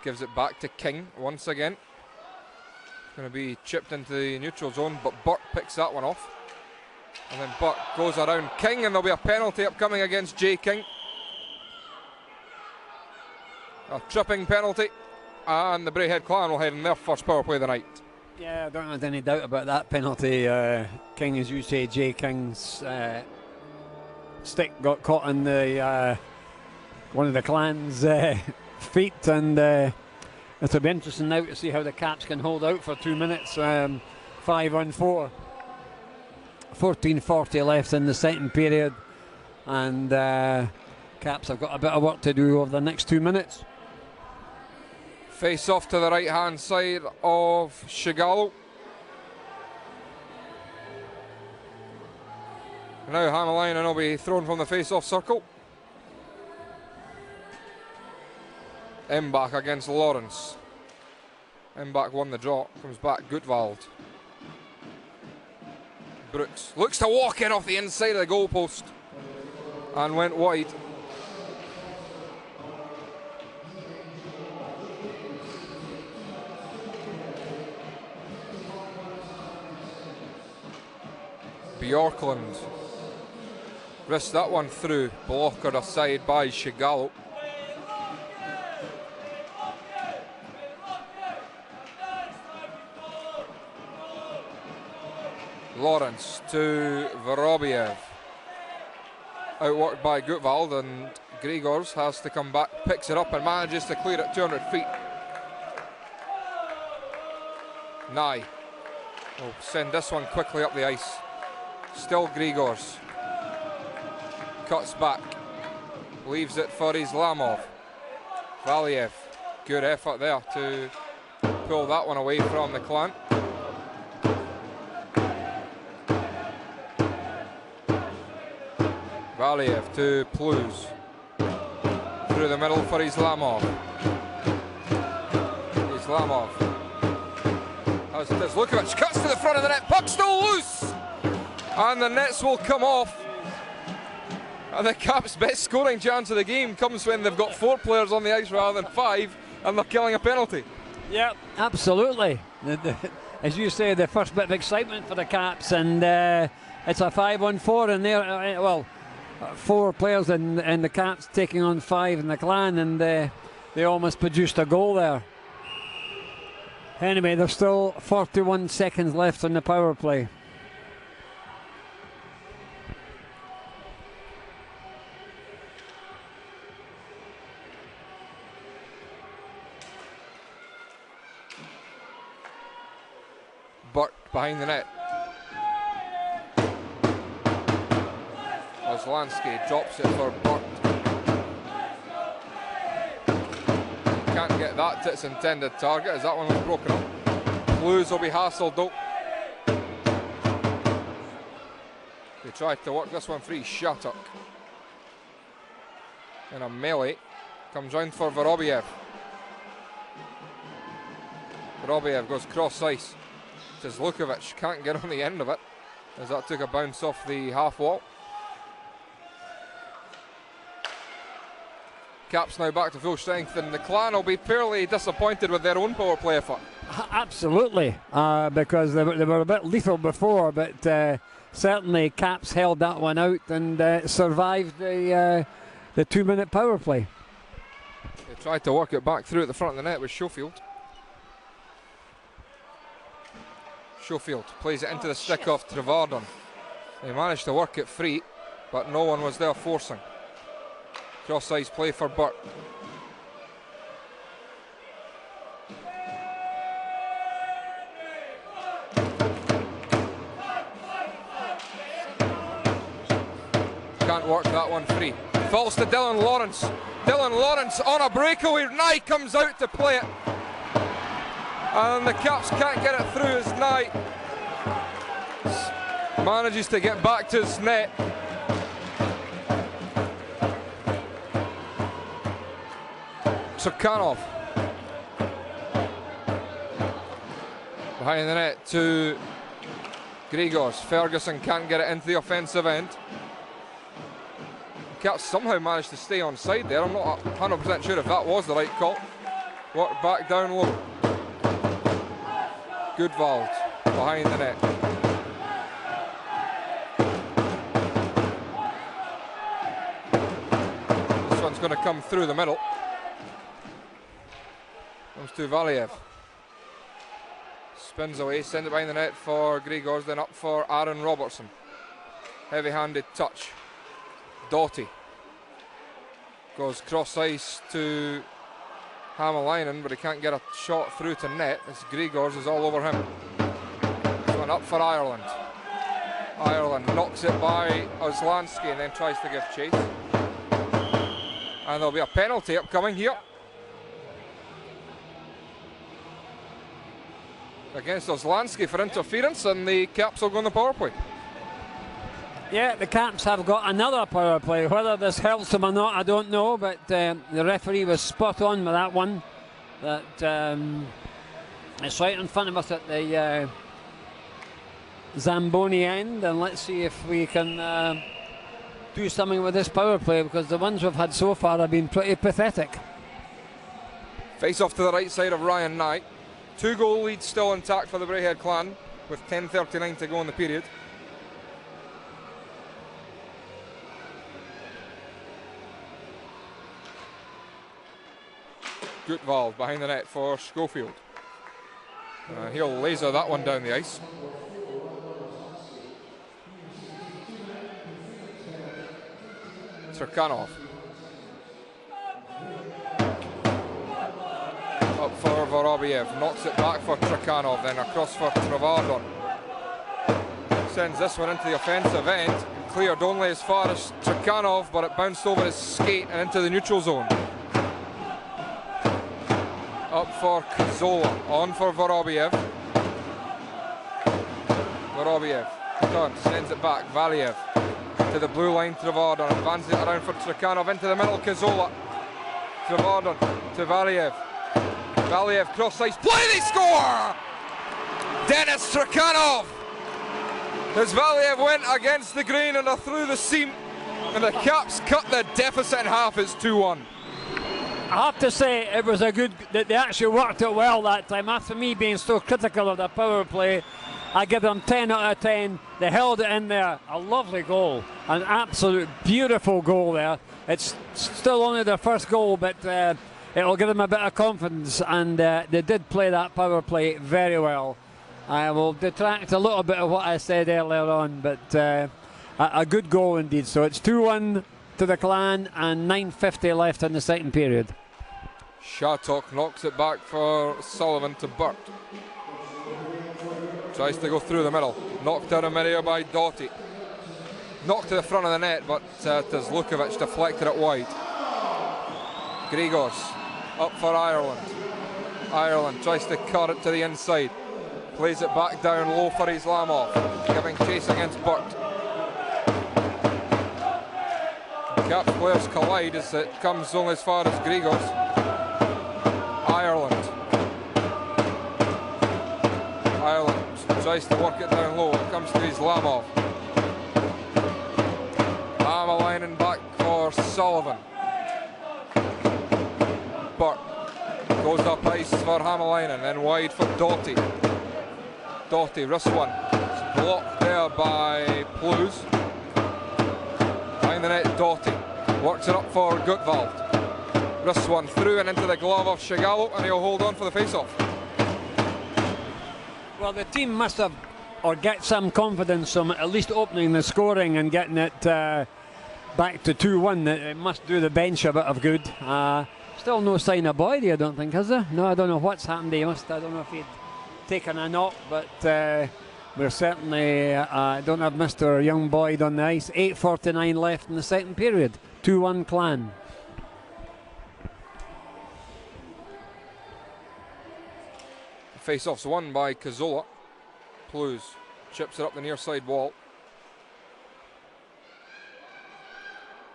gives it back to King once again. Going to be chipped into the neutral zone, but Burt picks that one off. And then Burt goes around King, and there'll be a penalty upcoming against Jay King. A tripping penalty, and the Braehead Clan will head in their first power play of the night. Yeah, I don't have any doubt about that penalty. King, as you say, Jay King's stick got caught in the one of the Clan's feet, and it'll be interesting now to see how the Caps can hold out for 2 minutes. 5 on 4. 14:40 left in the second period, and Caps have got a bit of work to do over the next 2 minutes. Face off to the right hand side of Shigalo. Now Hamalainen will be thrown from the face off circle. Mbach against Lawrence. Mbach won the draw. Comes back Gutwald. Brooks looks to walk in off the inside of the goalpost and went wide. Bjorklund risked that one through, blocked aside by Shigalo. Lawrence to Vorobiev. Outworked by Gutwald, and Grigors has to come back, picks it up and manages to clear it 200 feet. Nye will send this one quickly up the ice. Still Grigors. Cuts back. Leaves it for Islamov. Valiev. Good effort there to pull that one away from the Clan. Valiev to Pluz. Through the middle for Islamov. Islamov. As Lukovic cuts to the front of the net. Puck still loose. And the nets will come off. And the Caps' best scoring chance of the game comes when they've got 4 players on the ice rather than 5, and they're killing a penalty. Yeah, absolutely. As you say, the first bit of excitement for the Caps, and it's a 5 on 4 in there. 4 players in the Caps taking on 5 in the Clan, and they almost produced a goal there. Anyway, there's still 41 seconds left on the power play. Burt behind the net. Oslansky drops it for Burt. Can't get that to its intended target as that one was broken up. Blues will be hassled though. They tried to work this one free. Shattuck in a melee. Comes round for Vorobiev. Vorobiev goes cross ice. Says Lukovic can't get on the end of it as that took a bounce off the half wall. Caps now back to full strength, and the Clan will be fairly disappointed with their own power play effort. Absolutely, because they were a bit lethal before, but certainly Caps held that one out and survived the 2-minute power play. They tried to work it back through at the front of the net with Schofield. Schofield plays it into the stick of Trevardon. They managed to work it free, but no one was there forcing. Cross-ice play for Burt. Can't work that one free. Falls to Dylan Lawrence. Dylan Lawrence on a breakaway. Nye comes out to play it. And the Caps can't get it through as Knight manages to get back to his net. Trakhanov behind the net to Grigors. Ferguson can't get it into the offensive end. Caps somehow managed to stay on side there. I'm not 100% sure if that was the right call. Work back down low. Goodwald behind the net. This one's going to come through the middle. Comes to Valiev. Spins away, sends it behind the net for Grigors, then up for Aaron Robertson. Heavy-handed touch. Doughty goes cross ice to Hämäläinen, but he can't get a shot through to net as Grigors is all over him. This one up for Ireland. Ireland knocks it by Oslansky and then tries to give chase. And there'll be a penalty upcoming here against Oslansky for interference, and the Caps will go on the power play. Yeah, the Caps have got another power play. Whether this helps them or not, I don't know, but the referee was spot on with that one. That it's right in front of us at the Zamboni end, and let's see if we can do something with this power play, because the ones we've had so far have been pretty pathetic. Face off to the right side of Ryan Knight. 2-goal lead still intact for the Braehead clan with 10:39 to go in the period. Goodwald behind the net for Schofield. He'll laser that one down the ice. Trakhanov. Up for Vorobiev, knocks it back for Trakhanov, then across for Travardon. Sends this one into the offensive end, cleared only as far as Trakhanov, but it bounced over his skate and into the neutral zone. Up for Kazola, on for Vorobiev. Vorobiev turns, sends it back, Valiev to the blue line, Travardon, advances it around for Trakhanov, into the middle, Kazola. Travardon to Valiev. Valiev cross ice, play, they score! Denis Trakhanov! As Valiev went against the grain and through the seam, and the Caps cut the deficit in half. It's 2-1. I have to say it was a good, that they actually worked it well that time. After me being so critical of the power play, I give them 10 out of 10. They held it in there. A lovely goal, an absolute beautiful goal there. It's still only their first goal, but it'll give them a bit of confidence, and they did play that power play very well. I will detract a little bit of what I said earlier on, but a good goal indeed. So it's 2-1 to the Clan and 9:50 left in the second period. Shattuck knocks it back for Sullivan to Burt. Tries to go through the middle. Knocked out of midair by Doughty. Knocked to the front of the net, but Tazlukovic deflected it wide. Grigors up for Ireland. Ireland tries to cut it to the inside. Plays it back down low for Islamov. Giving chase against Burt. Caps players collide as it comes only as far as Grigors. Ireland tries to work it down low. It comes to Islamov. Hämäläinen back for Sullivan. Burt goes up ice for Hämäläinen, then wide for Doughty. Doughty, wrist one. It's blocked there by Plews. Behind the net, Doughty works it up for Goodwald. Wrist one through and into the glove of Shigalo, and he'll hold on for the face-off. Well, the team must have, or get some confidence from at least opening the scoring and getting it back to 2-1. It must do the bench a bit of good. Still no sign of Boydie, I don't think, is there? No, I don't know what's happened. I don't know if he'd taken a knock, but we're certainly don't have Mr. Young Boyd on the ice. 8:49 left in the second period. 2-1 Clan. Face-off's won by Cazzola. Plews chips it up the near side wall.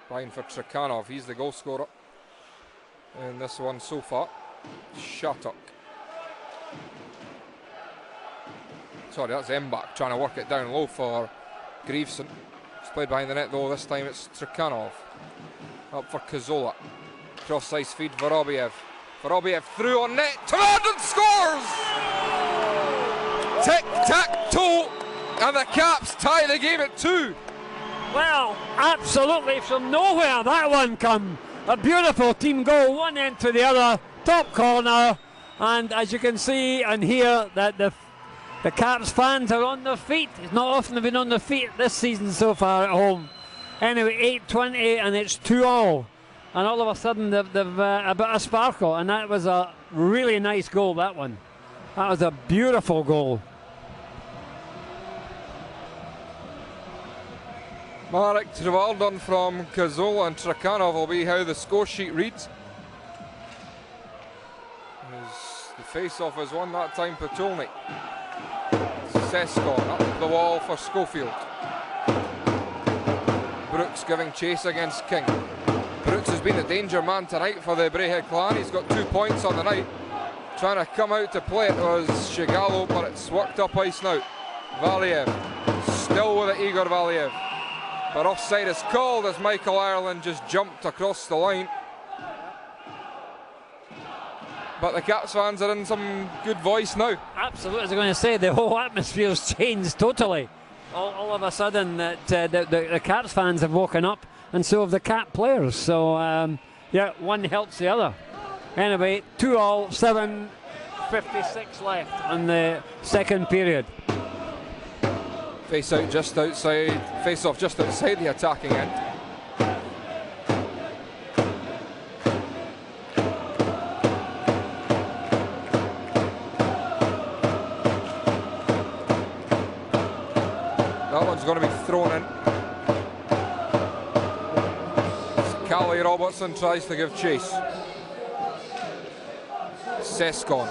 Behind for Trakhanov, he's the goal scorer in this one so far. Shattuck. Sorry, that's Mbach trying to work it down low for Grieveson. It's played behind the net though, this time it's Trakhanov. Up for Cazzola. Cross ice feed, Vorobiev. Vorobiev through on net, Trandon scores! Tic-tac-toe, and the Caps tie the game at 2. Well, absolutely from nowhere that one come. A beautiful team goal, one end to the other, top corner, and as you can see and hear that the Caps fans are on their feet. It's not often they've been on their feet this season so far at home. Anyway, 8:20 and it's 2-all. And all of a sudden they've a bit of sparkle, and that was a really nice goal, that one. That was a beautiful goal. Marek Trivaldon from Cazzola, and Trakhanov will be how the score sheet reads. As the face-off has won that time, Patulny. Seskon up the wall for Schofield. Brooks giving chase against King. Brooks has been the danger man tonight for the Braehead clan. He's got 2 points on the night. Trying to come out to play it was Shigalo, but it's worked up ice now. Valiev still with it, Igor Valiev. But offside is called as Michael Ireland just jumped across the line. But the Caps fans are in some good voice now. Absolutely, I was going to say, the whole atmosphere's changed totally. All of a sudden, that the Caps fans have woken up, and so have the Cap players. So, yeah, one helps the other. Anyway, 2-all, 7:56 left in the second period. Face-off just outside the attacking end. That one's going to be thrown in. Callie Robertson tries to give chase. Seskon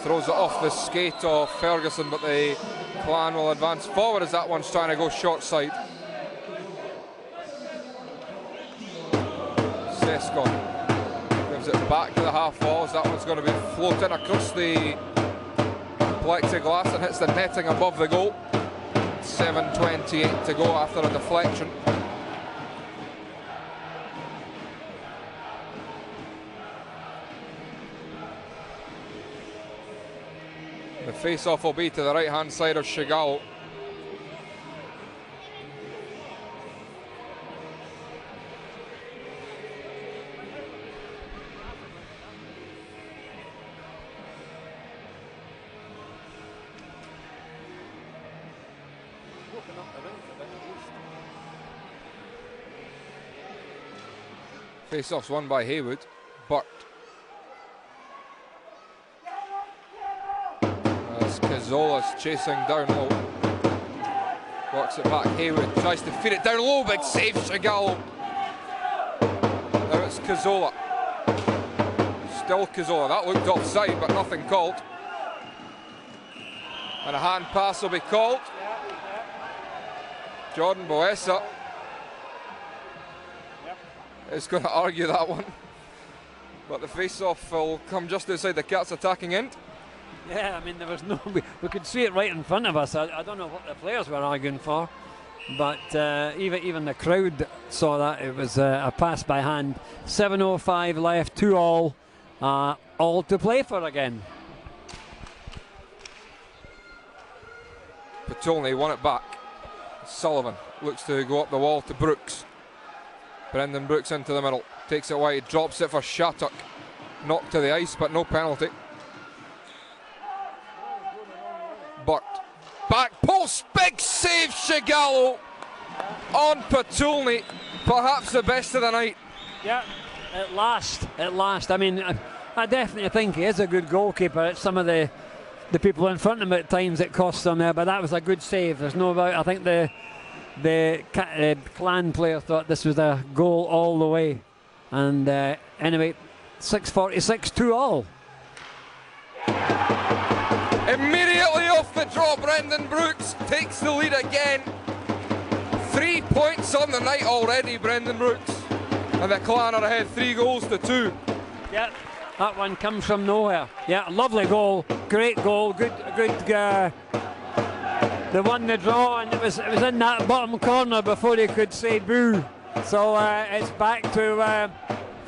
throws it off the skate of Ferguson, but the clan will advance forward as that one's trying to go short side. Seskon gives it back to the half walls. That one's going to be floating across the plexiglass and hits the netting above the goal. 7:28 to go after a deflection. The face-off will be to the right-hand side of Shigao. Face-off's won by Haywood. Burt. As Cazzola's chasing down low. Works it back. Haywood tries to feed it down low. Big save, Shigalo. Now it's Cazzola. Still Cazzola. That looked offside, but nothing called. And a hand pass will be called. Jordan Boessa is going to argue that one, but the face-off will come just outside the Cats' attacking end. Yeah, I mean, there was no, we could see it right in front of us. I don't know what the players were arguing for, but even the crowd saw that. It was a pass by hand. 7:05 left, 2-all, all to play for again. Patulny won it back. Sullivan looks to go up the wall to Brooks. Brendan Brooks into the middle, takes it wide, drops it for Shattuck. Knocked to the ice, but no penalty. Burt, back post, big save, Shigalo on Patulny, perhaps the best of the night. Yeah, at last. I mean, I definitely think he is a good goalkeeper. It's some of the people in front of him at times it costs them there, but that was a good save. There's no doubt. I think the clan player thought this was a goal all the way, and anyway, 6:46, 2-all. Immediately off the draw, Brendan Brooks takes the lead again. 3 points on the night already, Brendan Brooks. And the Clan are ahead 3-2. Yeah, that one comes from nowhere. Yeah, lovely goal, great goal, good. They won the draw, and it was in that bottom corner before he could say boo. So it's back to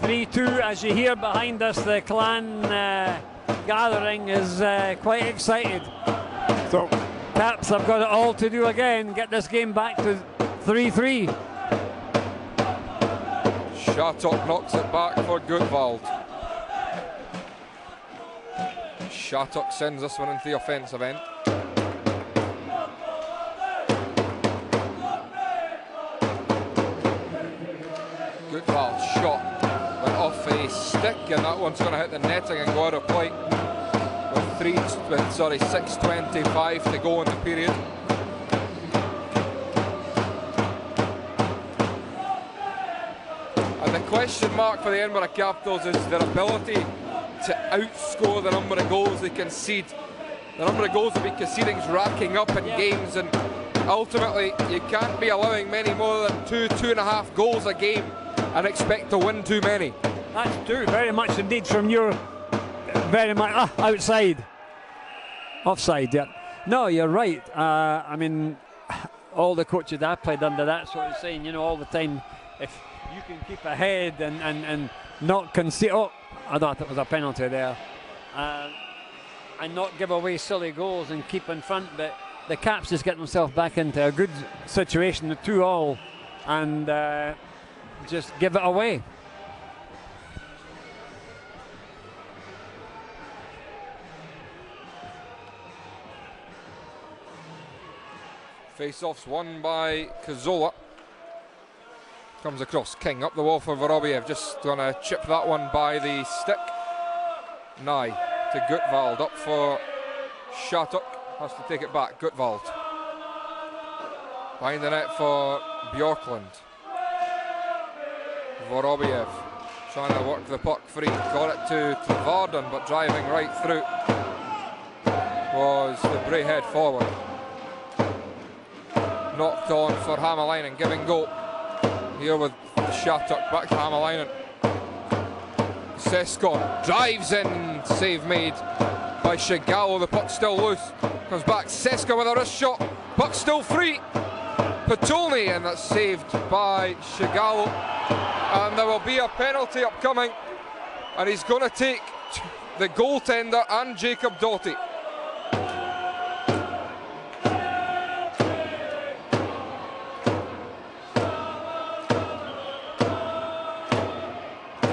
3-2. As you hear behind us, the Clan gathering is quite excited. So Caps have got it all to do again, get this game back to 3-3. Shattuck knocks it back for Gutwald. Shattuck sends this one into the offensive end. Gutwald's shot went off a stick, and that one's going to hit the netting and go out of play with 6:25 to go in the period. And the question mark for the Edinburgh Capitals is their ability to outscore the number of goals they concede. The number of goals they'll be conceding is racking up in games, and ultimately you can't be allowing many more than 2.5 goals a game and expect to win too many. That's true, very much indeed from your very much outside. Offside, yeah. No, you're right. I mean, all the coaches I played under, that's what I'm saying, you know, all the time. If you can keep ahead and not concede, I thought it was a penalty there, and not give away silly goals and keep in front, but the Caps just get themselves back into a good situation, the 2-2, and just give it away. Face-offs won by Cazzola. Comes across King, up the wall for Vorobiev, just going to chip that one by the stick. Nye to Gutwald, up for Shattuck, has to take it back, Gutwald. Behind the net for Bjorklund. Vorobiev trying to work the puck free, got it to Varden, but driving right through was the Braehead forward. Knocked on for Hämäläinen, giving go. Here with Shattuck, back to Hämäläinen. Seskon drives in, save made by Shigalo, the puck still loose. Comes back, Seskon with a wrist shot, puck still free. Patolny, and that's saved by Shigalo. And there will be a penalty upcoming, and he's going to take the goaltender and Jacob Doughty.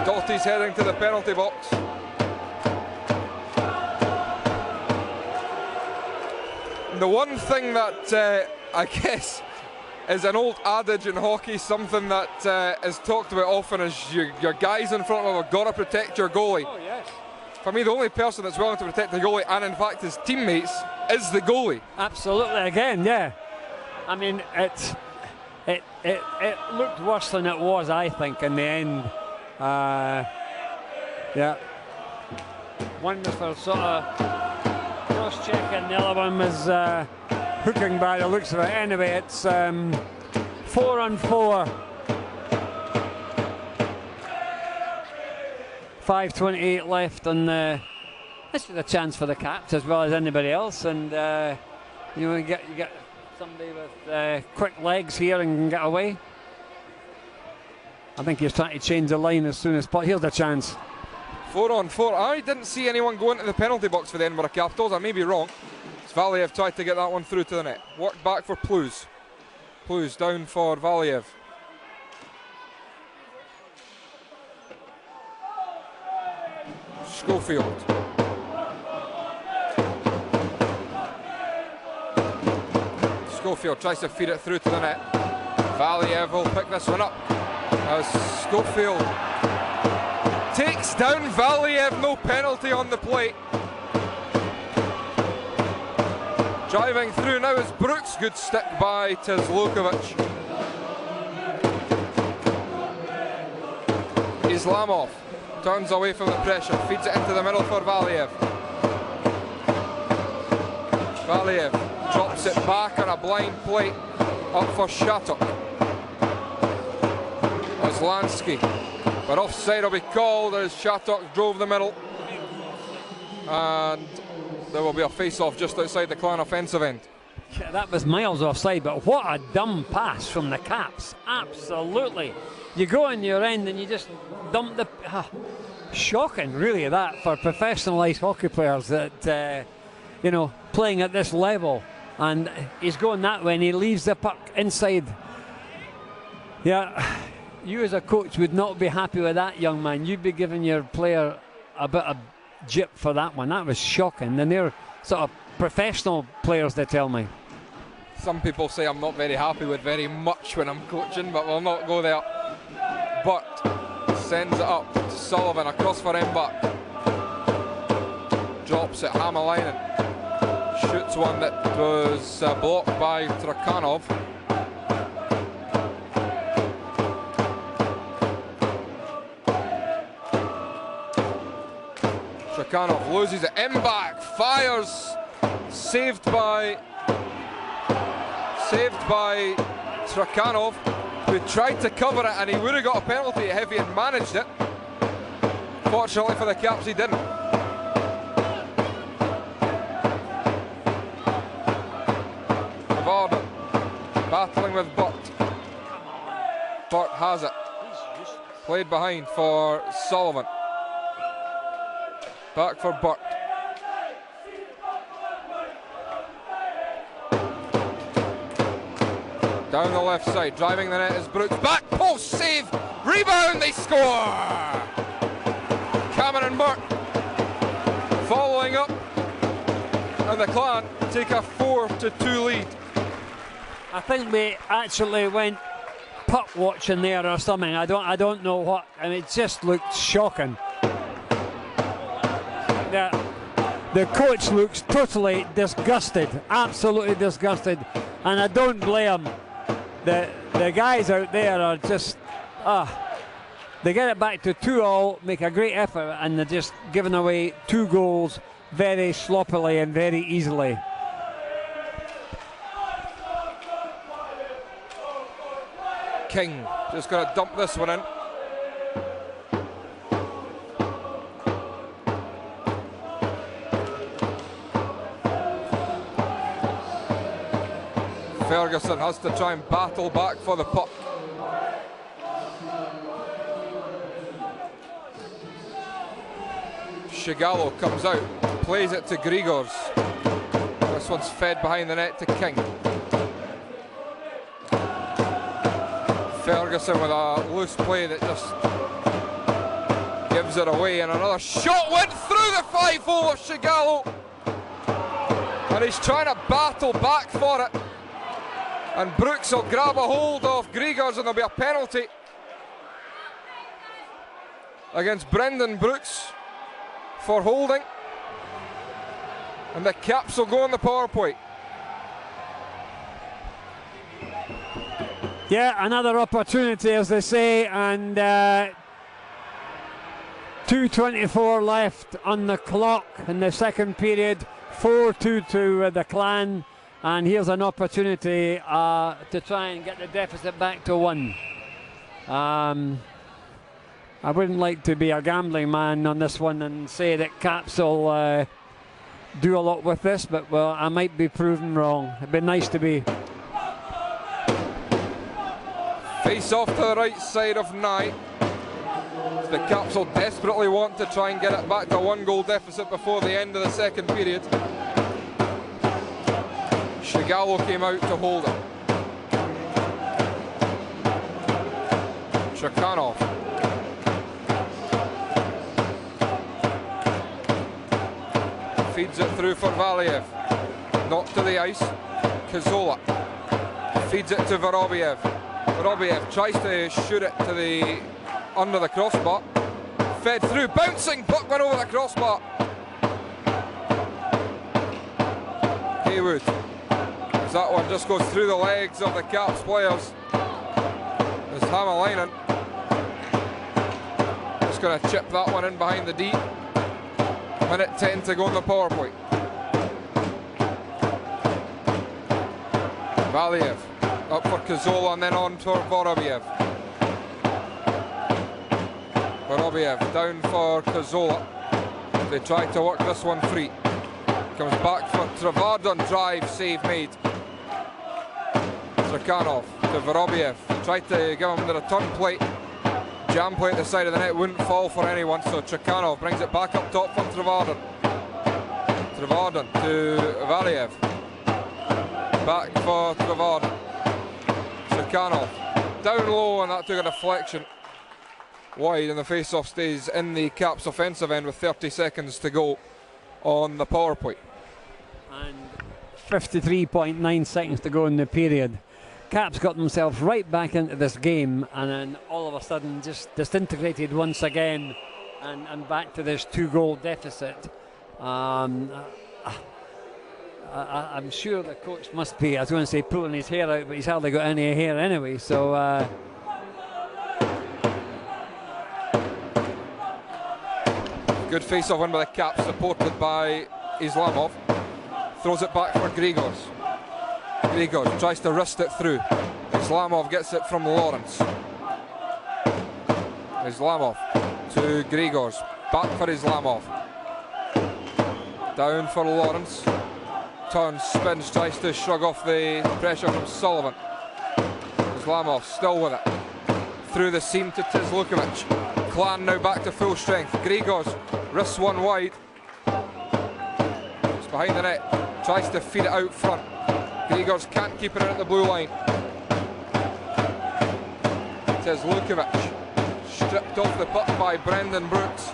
Doughty's heading to the penalty box. The one thing that I guess is an old adage in hockey, something that is talked about often, is your guys in front of have got to protect your goalie. Oh, yes. For me, the only person that's willing to protect the goalie, and in fact his teammates, is the goalie. Absolutely, again, yeah. I mean, it looked worse than it was, I think, in the end. Yeah. One was for sort of cross-check, and the other one was hooking by the looks of it. Anyway, it's 4-on-4. 5:28 left, and this is a chance for the Caps as well as anybody else. And you get somebody with quick legs here and can get away. I think he's trying to change the line as soon as possible. Here's the chance. 4-on-4. I didn't see anyone go into the penalty box for the Edinburgh Capitals. I may be wrong. Valiev tried to get that one through to the net. Worked back for Pluz. Pluz down for Valiev. Schofield. Schofield tries to feed it through to the net. Valiev will pick this one up as Schofield takes down Valiev. No penalty on the plate. Driving through now is Brooks. Good stick by Tezlokovic. Islamov turns away from the pressure, feeds it into the middle for Valiev. Valiev drops it back on a blind plate up for Shattuck. Lansky, but offside will be called as Shattuck drove the middle, and there will be a face-off just outside the Clan offensive end. Yeah, that was miles offside, but what a dumb pass from the Caps. Absolutely. You go in your end and you just dump the... shocking, really, that, for professional ice hockey players that, you know, playing at this level. And he's going that way and he leaves the puck inside. Yeah, you as a coach would not be happy with that, young man. You'd be giving your player a bit of jip for that one. That was shocking. And they're sort of professional players, they tell me. Some people say I'm not very happy with very much when I'm coaching, but we'll not go there. But sends it up to Sullivan, across for Embach. Drops it, Hamalainen. Shoots one that was blocked by Trakhanov. Trakhanov loses it, Embach fires, saved by Trakhanov, who tried to cover it, and he would have got a penalty if he had managed it. Fortunately for the Caps, he didn't. Varda battling with Burt. Burt has it. Played behind for Sullivan. Back for Burt. Down the left side, driving the net is Brooks. Back post save, rebound, they score! Cameron Burt following up, and the Clan take a 4-2 lead. I think we actually went puck watching there or something. I don't know what. I mean, it just looked shocking. The coach looks totally disgusted, absolutely disgusted, and I don't blame him. The guys out there are just, they get it back to 2-2, make a great effort, and they're just giving away 2 goals very sloppily and very easily. King just going to dump this one in. Ferguson has to try and battle back for the puck. Shigallo comes out, plays it to Grigors. This one's fed behind the net to King. Ferguson with a loose play that just gives it away, and another shot went through the 5-hole of Shigallo, and he's trying to battle back for it. And Brooks will grab a hold of Grigors, and there'll be a penalty against Brendan Brooks for holding. And the Caps will go on the power play. Yeah, another opportunity, as they say, and 2:24 left on the clock in the second period. 4-2 to the Clan. And here's an opportunity to try and get the deficit back to 1. I wouldn't like to be a gambling man on this one and say that Caps will do a lot with this, but well, I might be proven wrong. It'd be nice to be. Face off to the right side of Nye. The Caps will desperately want to try and get it back to a 1-goal deficit before the end of the second period. Shigallo came out to hold it. Trakhanov. Feeds it through for Valiev. Not to the ice. Kazola. Feeds it to Vorobiev. Vorobiev tries to shoot it to the under the crossbar. Fed through, bouncing puck went over the crossbar. Haywood. That one just goes through the legs of the Caps players. There's Hamalainen. Just going to chip that one in behind the D. Minute 10 to go on the power play. Valiev up for Cazzola and then on for Vorobiev. Vorobiev down for Cazzola. They try to work this one free. Comes back for Trevarden, drive, save made. Trakhanov to Vorobiev. Tried to give him the return plate. Jam plate at the side of the net wouldn't fall for anyone, so Trakhanov brings it back up top for Trevarden. Trevarden to Valiev. Back for Trevarden. Trakhanov down low, and that took a deflection wide, and the face-off stays in the Caps offensive end with 30 seconds to go on the power play. And 53.9 seconds to go in the period. Caps got themselves right back into this game, and then all of a sudden just disintegrated once again, and back to this 2-goal deficit. I'm sure the coach must be, I was going to say pulling his hair out, but he's hardly got any hair anyway, so good face-off win by the Caps, supported by Islamov. Throws it back for Grigors. Grigors tries to wrist it through. Islamov gets it from Lawrence. Islamov to Grigors. Back for Islamov. Down for Lawrence. Turns, spins, tries to shrug off the pressure from Sullivan. Islamov still with it. Through the seam to Tizlukovic. Clan now back to full strength. Grigors wrists one wide. It's behind the net. Tries to feed it out front. Grigors can't keep it in at the blue line. Tizlukovic stripped off the puck by Brendan Brooks.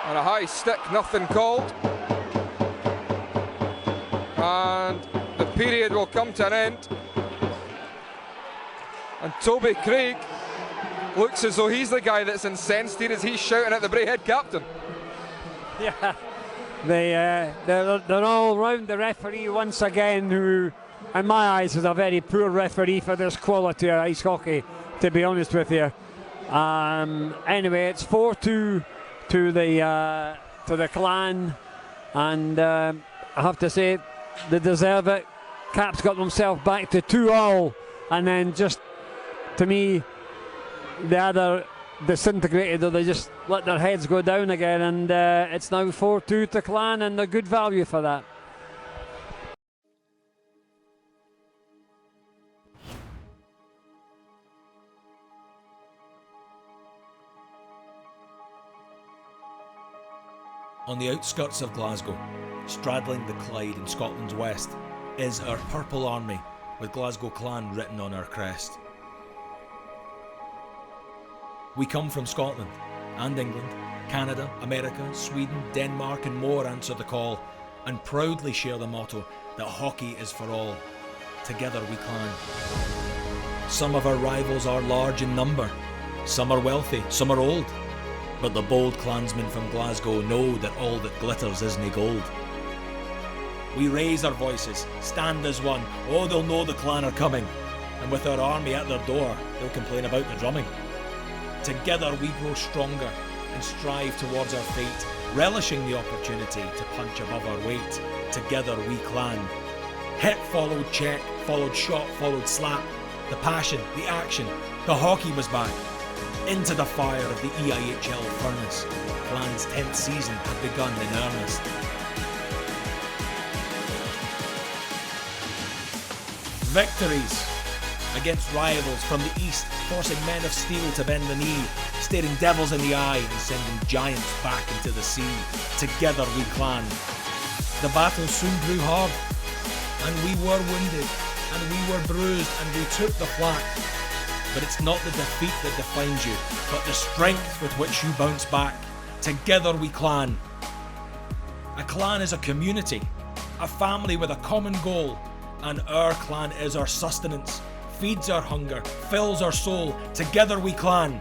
And a high stick, nothing called. And the period will come to an end. And Toby Craig looks as though he's the guy that's incensed here as he's shouting at the Braehead captain. yeah, they're all round the referee once again, who in my eyes is a very poor referee for this quality of ice hockey, to be honest with you. Anyway, it's 4-2 to the Clan, and I have to say they deserve it. Caps got themselves back to 2-2, and then just, to me, the other disintegrated, or they just let their heads go down again, and it's now 4-2 to Clan, and a good value for that. On the outskirts of Glasgow, straddling the Clyde in Scotland's west, is our Purple Army with Glasgow Clan written on our crest. We come from Scotland and England, Canada, America, Sweden, Denmark and more answer the call, and proudly share the motto that hockey is for all. Together we clan. Some of our rivals are large in number, some are wealthy, some are old, but the bold clansmen from Glasgow know that all that glitters isn't gold. We raise our voices, stand as one, oh they'll know the Clan are coming, and with our army at their door, they'll complain about the drumming. Together we grow stronger and strive towards our fate, relishing the opportunity to punch above our weight. Together we clan. Hit followed check, followed shot, followed slap. The passion, the action, the hockey was back. Into the fire of the EIHL furnace, Clan's 10th season had begun in earnest. Victories against rivals from the east, forcing men of steel to bend the knee, staring devils in the eye and sending giants back into the sea. Together we clan. The battle soon grew hard, and we were wounded, and we were bruised, and we took the flak. But it's not the defeat that defines you, but the strength with which you bounce back. Together we clan. A clan is a community, a family with a common goal, and our clan is our sustenance, feeds our hunger, fills our soul. Together we clan.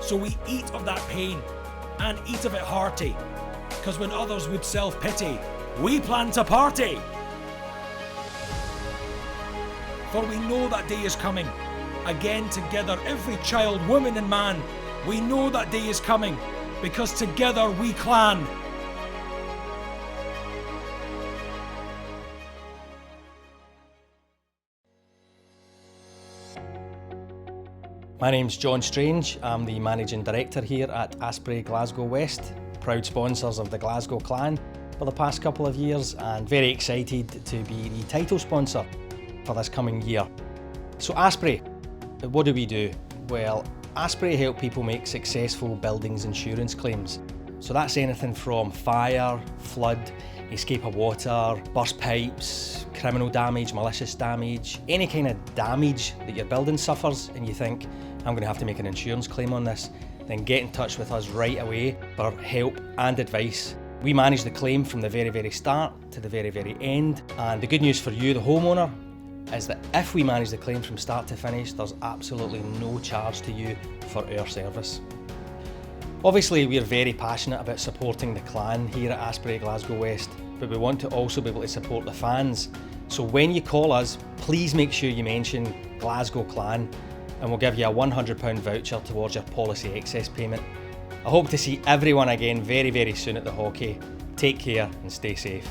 So we eat of that pain, and eat of it hearty, 'cause when others would self-pity, we plan to party. For we know that day is coming. Again together, every child, woman and man, we know that day is coming, because together we clan. My name's John Strange. I'm the Managing Director here at Asprey Glasgow West, proud sponsors of the Glasgow Clan for the past couple of years, and very excited to be the title sponsor for this coming year. So Asprey, what do? Well, Asprey help people make successful buildings insurance claims. So that's anything from fire, flood, escape of water, burst pipes, criminal damage, malicious damage, any kind of damage that your building suffers and you think, I'm going to have to make an insurance claim on this, then get in touch with us right away for help and advice. We manage the claim from the very start to the very end, and the good news for you, the homeowner, is that if we manage the claim from start to finish, there's absolutely no charge to you for our service. Obviously, we're very passionate about supporting the clan here at Asprey Glasgow West, but we want to also be able to support the fans. So when you call us, please make sure you mention Glasgow Clan, and we'll give you a £100 voucher towards your policy excess payment. I hope to see everyone again very soon at the hockey. Take care and stay safe.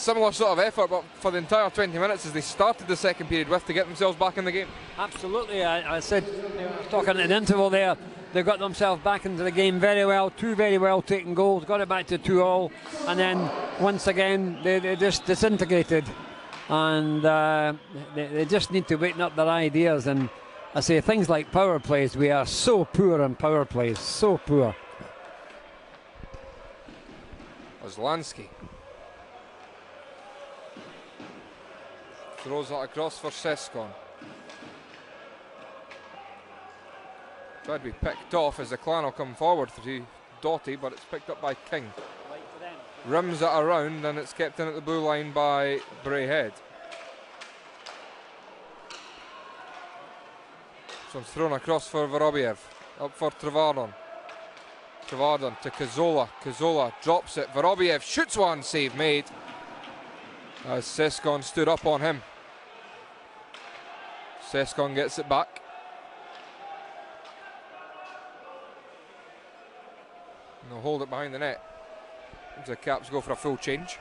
similar sort of effort, but for the entire 20 minutes as they started the second period with, to get themselves back in the game. Absolutely, I said, talking at the interval there, they got themselves back into the game very well, 2 very well taken goals, got it back to 2-2, and then once again they just disintegrated, and they just need to wake up their ideas. And I say things like power plays, we are so poor in power plays, so poor. Ozlansky throws it across for Seskon. Tried to be picked off as the Clan will come forward through Doughty, but it's picked up by King. Rims it around and it's kept in at the blue line by Braehead. This one's thrown across for Vorobiev, up for Trevardon. Trevardon to Cazzola. Cazzola drops it. Vorobiev shoots one, save made as Seskon stood up on him. Seskon gets it back. And they'll hold it behind the net as the Caps go for a full change.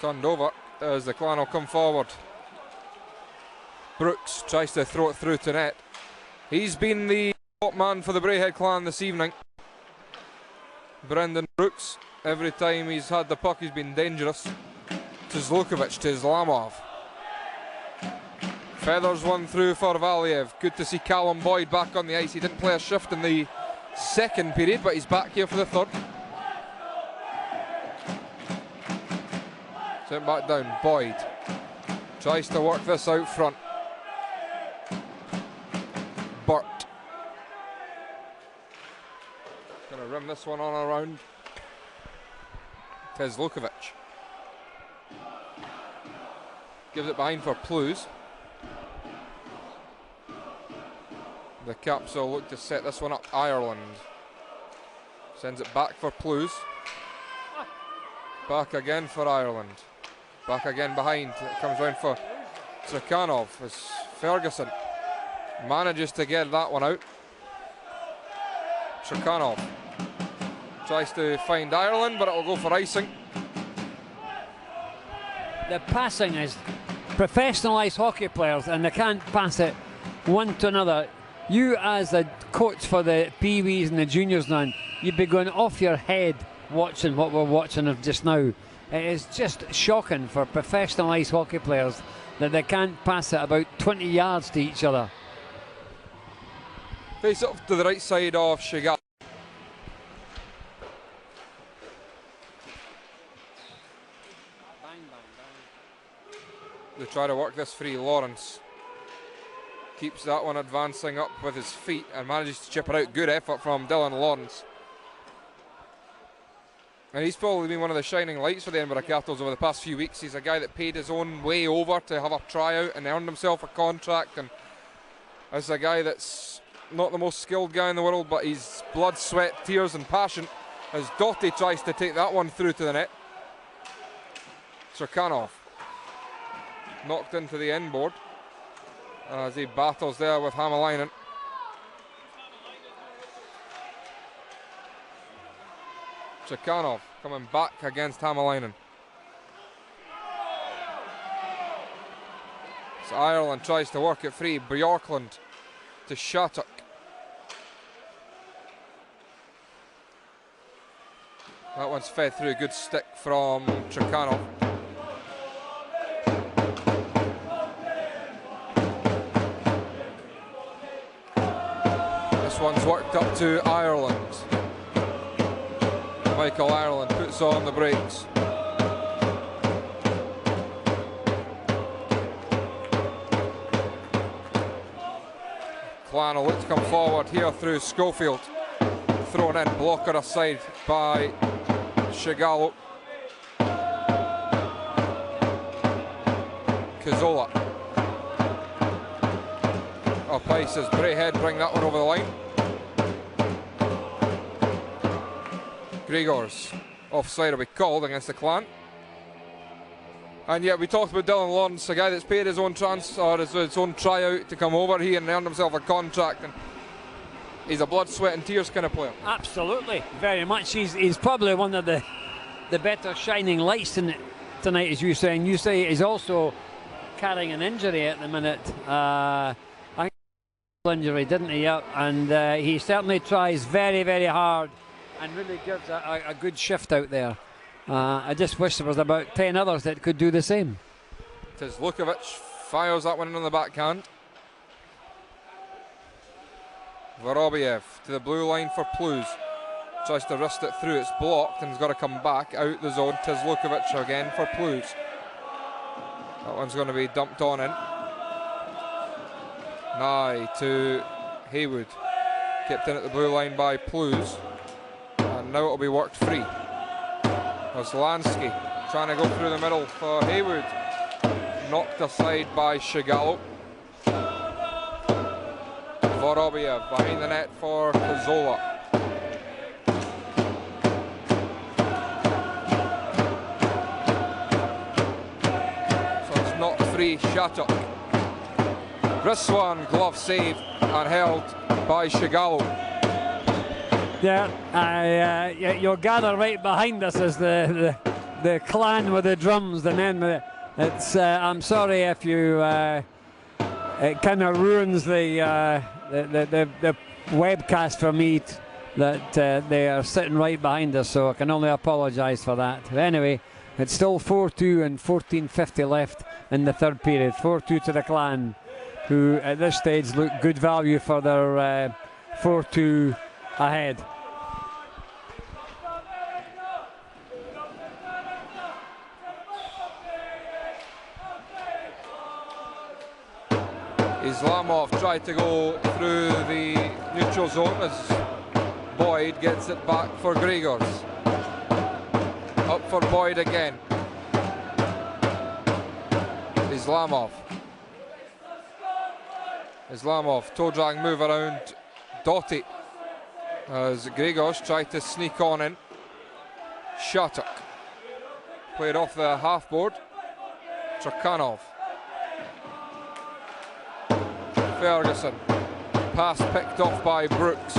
Turned over as the Clan will come forward. Brooks tries to throw it through to net. He's been the top man for the Braehead Clan this evening. Brendan Brooks, every time he's had the puck he's been dangerous. To Zlukovic, to Islamov. Feathers one through for Valiev. Good to see Callum Boyd back on the ice. He didn't play a shift in the second period, but he's back here for the third. Sent back down, Boyd tries to work this out front. Burt gonna rim this one on around. Tezlukovic gives it behind for Plews. The Caps will look to set this one up. Ireland sends it back for Plews. Back again for Ireland. Back again behind. It comes round for Trakhanov as Ferguson manages to get that one out. Trakhanov tries to find Ireland, but it will go for icing. The passing is professional ice hockey players, and they can't pass it one to another. You, as a coach for the Pee-wees and the juniors now, you'd be going off your head watching what we're watching of just now. It is just shocking for professional ice hockey players that they can't pass it about 20 yards to each other. Face up to the right side of Shigal. They try to work this free. Lawrence keeps that one advancing up with his feet and manages to chip it out. Good effort from Dylan Lawrence. And he's probably been one of the shining lights for the Edinburgh Capitals over the past few weeks. He's a guy that paid his own way over to have a tryout and earned himself a contract. And as a guy that's not the most skilled guy in the world, but he's blood, sweat, tears and passion as Doughty tries to take that one through to the net. Trakhanov knocked into the end board as he battles there with Hämäläinen. Trakhanov coming back against Hämäläinen. So Ireland tries to work it free. Bjorklund to Shattuck. That one's fed through. Good stick from Trakhanov. This one's worked up to Ireland. Michael Ireland puts on the brakes. Clan will look to come forward here through Schofield. Thrown in, blocker aside by Shigalo. Cazzola. Up ice as Braehead bring that one over the line. Gregor's offside will be called against the Clan. And yet we talked about Dylan Lawrence, a guy that's paid his own his own tryout to come over here and earn himself a contract, and he's a blood, sweat and tears kind of player. Absolutely, very much. He's probably one of the better shining lights tonight, as you say. And you say he's also carrying an injury at the minute. I think injury, didn't he? Yep. And he certainly tries very, very hard and really gives a good shift out there. I just wish there was about 10 others that could do the same. Lukovic fires that one in on the backhand. Vorobiev to the blue line for Plus. Tries to wrist it through, it's blocked and he's got to come back out the zone. Lukovic again for Plus. That one's going to be dumped on in. Nye to Haywood. Kept in at the blue line by Plus. And now it'll be worked free. Lansky trying to go through the middle for Haywood. Knocked aside by Shigalo. Vorobiev behind the net for Cazzola. So it's not free, Shattuck. Griswan glove save and held by Shigalo. Yeah, you'll gather right behind us as the clan with the drums, the men with it. It's I'm sorry if you it kind of ruins the webcast for me that they are sitting right behind us, so I can only apologise for that. But anyway, it's still 4-2 and 14:50 left in the third period. 4-2 to the clan, who at this stage look good value for their 4-2 ahead. Islamov tried to go through the neutral zone as Boyd gets it back for Gregors. Up for Boyd again. Islamov, toe drag move around Doughty as Gregors tried to sneak on in. Shattuck played off the half board. Trakhanov. Ferguson, pass picked off by Brooks.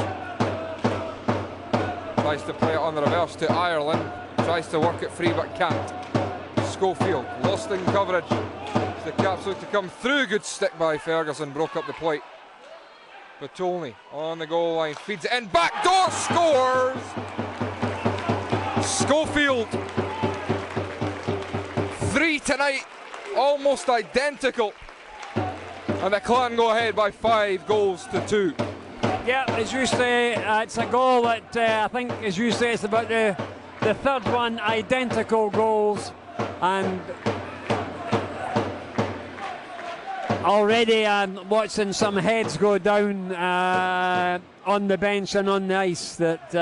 Tries to play it on the reverse to Ireland. Tries to work it free but can't. Schofield, lost in coverage. The Caps look to come through. Good stick by Ferguson, broke up the plate. Batolny on the goal line, feeds it in, backdoor, scores! Schofield. 3 tonight, almost identical. And the Clan go ahead by 5-2. Yeah, as you say, it's a goal that I think, as you say, it's about the third one, identical goals. And already I'm watching some heads go down on the bench and on the ice that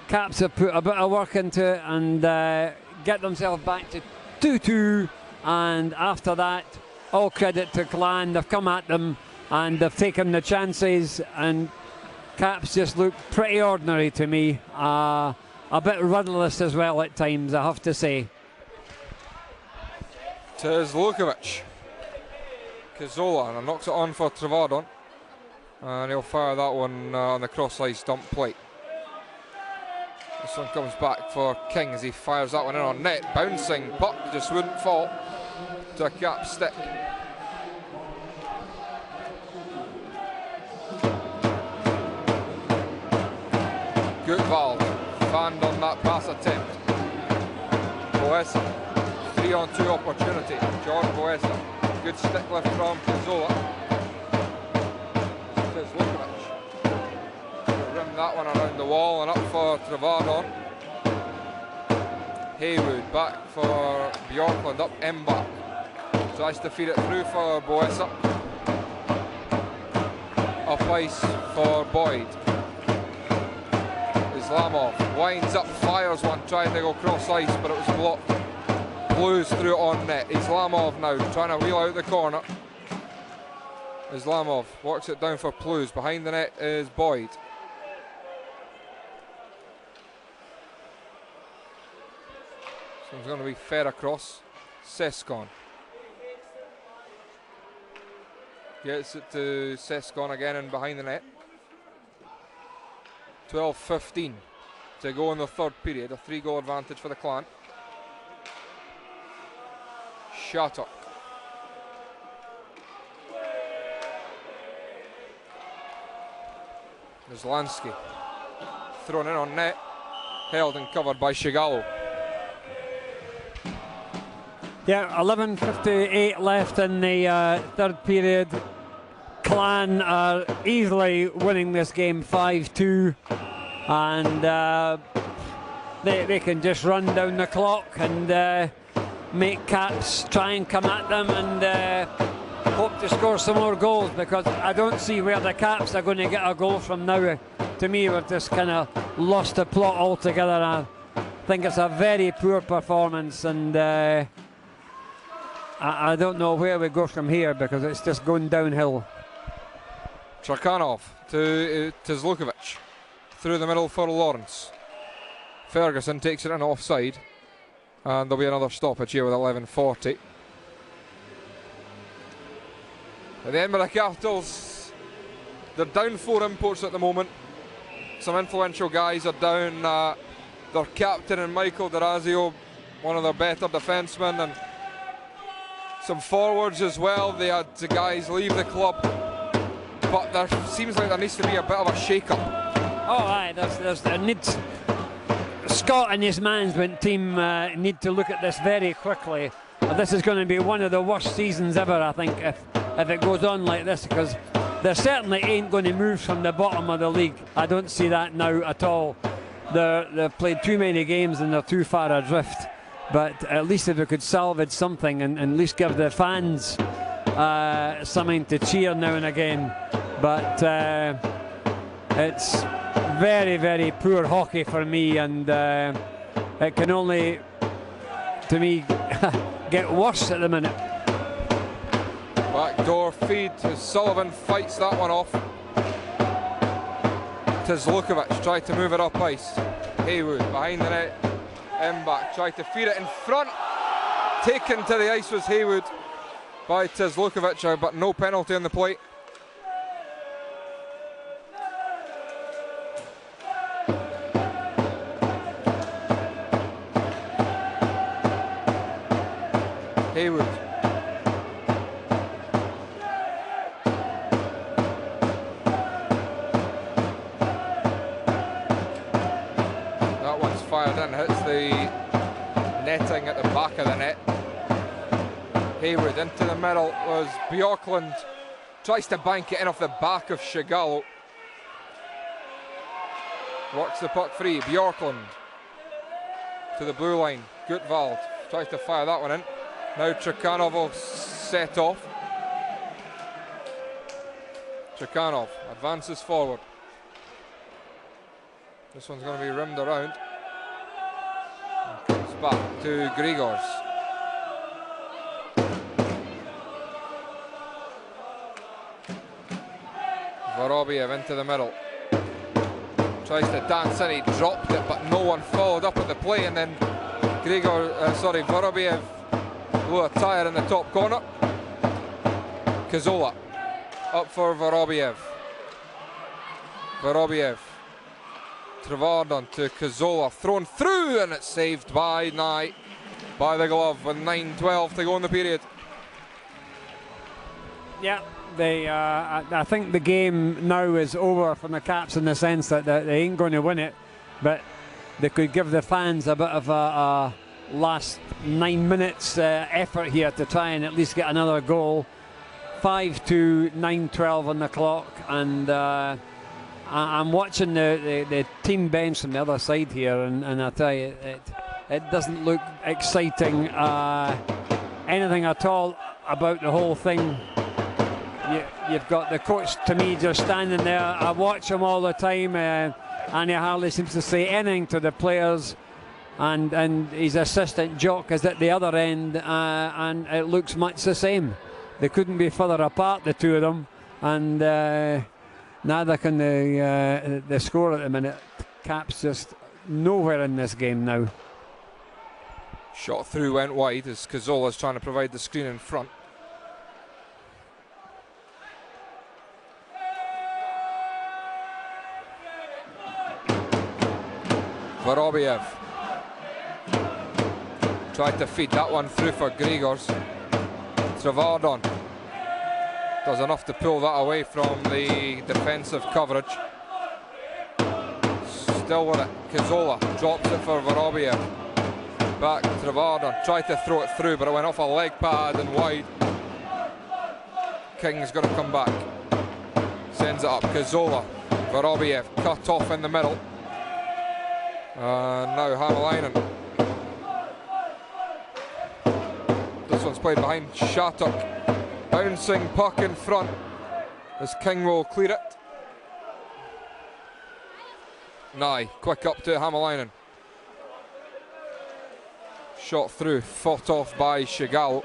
Caps have put a bit of work into it and get themselves back to 2-2. And after that, all credit to Clan. They've come at them and they've taken the chances, and Caps just look pretty ordinary to me. A bit rudderless as well at times, I have to say. Lukovic. Cazzola knocks it on for Travadon, and he'll fire that one on the cross-ice dump plate. This one comes back for King as he fires that one in on net. Bouncing puck, just wouldn't fall to a Cap stick. Gutwald fanned on that pass attempt. Boesa, 3-on-2 opportunity. George Boesa, good stick lift from Cazzola. Says Lukovic. Rim that one around the wall and up for Travadon. Haywood back for Bjorklund, up Mbach. Tries to feed it through for Boesa. Up ice for Boyd. Islamov winds up, fires one, trying to go cross ice, but it was blocked. Blues through it on net. Islamov now trying to wheel out the corner. Islamov works it down for Blues. Behind the net is Boyd. So it's going to be fed across. Sescon. Gets it to Sescon again and behind the net. 12-15 to go in the third period. A 3-goal advantage for the Clan. Shattuck. Zlansky. Thrown in on net. Held and covered by Shigallo. Yeah, 11:58 left in the third period. Clan are easily winning this game 5-2, and they can just run down the clock and make Caps try and come at them and hope to score some more goals, because I don't see where the Caps are going to get a goal from now. To me, we've just kind of lost the plot altogether. I think it's a very poor performance, and I don't know where we go from here, because it's just going downhill. Trakhanov to Zlukovic. Through the middle for Lawrence. Ferguson takes it in offside. And there'll be another stoppage here with 11:40. At the Edinburgh Capitals, they're down 4 imports at the moment. Some influential guys are down. Their captain and Michael D'Orazio, one of their better defensemen, and some forwards as well. They had the guys leave the club, but there seems like there needs to be a bit of a shake-up. Oh, aye, there needs. Scott and his management team need to look at this very quickly. This is going to be one of the worst seasons ever, I think, if it goes on like this, because they certainly ain't going to move from the bottom of the league. I don't see that now at all. They've played too many games and they're too far adrift. But at least if we could salvage something and at least give the fans something to cheer now and again. But it's very, very poor hockey for me, and it can only, to me, get worse at the minute. Backdoor feed as Sullivan fights that one off. To Zlukovic, tried to move it up ice. Haywood behind the net. Back tried to feed it in front. Taken to the ice was Haywood by Zlukovic, but no penalty on the plate. Haywood. That one's fired in, hits the netting at the back of the net. Haywood into the middle was Bjorklund. Tries to bank it in off the back of Shigallo. Works the puck free. Bjorklund to the blue line. Gutvald tries to fire that one in. Now Trakhanov will set off. Trakhanov advances forward. This one's going to be rimmed around. And comes back to Grigors. Vorobiev into the middle. Tries to dance in, he dropped it, but no one followed up with the play, and then Vorobiev blew a tire in the top corner. Kazola up for Vorobiev. Vorobiev. Trevardon to Kazola, thrown through, and it's saved by Nye by the glove with 9:12 to go in the period. Yeah, I think the game now is over from the Caps in the sense that they ain't going to win it, but they could give the fans a bit of a last 9 minutes effort here to try and at least get another goal. 5-2, 9:12 on the clock, and I'm watching the team bench from the other side here, and I tell you, it doesn't look exciting anything at all about the whole thing. You've got the coach, to me, just standing there. I watch him all the time. Annie hardly seems to say anything to the players, and his assistant Jock is at the other end, and it looks much the same. They couldn't be further apart, the two of them, and neither can the score at the minute. Caps just nowhere in this game now. Shot through went wide as Cazzola's trying to provide the screen in front. Vorobiev tried to feed that one through for Grigors. Trevardon does enough to pull that away from the defensive coverage. Still with it, Cazzola drops it for Vorobiev. Back Trevardon, tried to throw it through, but it went off a leg pad and wide. King's going to come back. Sends it up, Cazzola. Vorobiev cut off in the middle. Now Hämäläinen. This one's played behind Shattuck. Bouncing puck in front as King will clear it. Nye, quick up to Hämäläinen. Shot through, fought off by Shigal.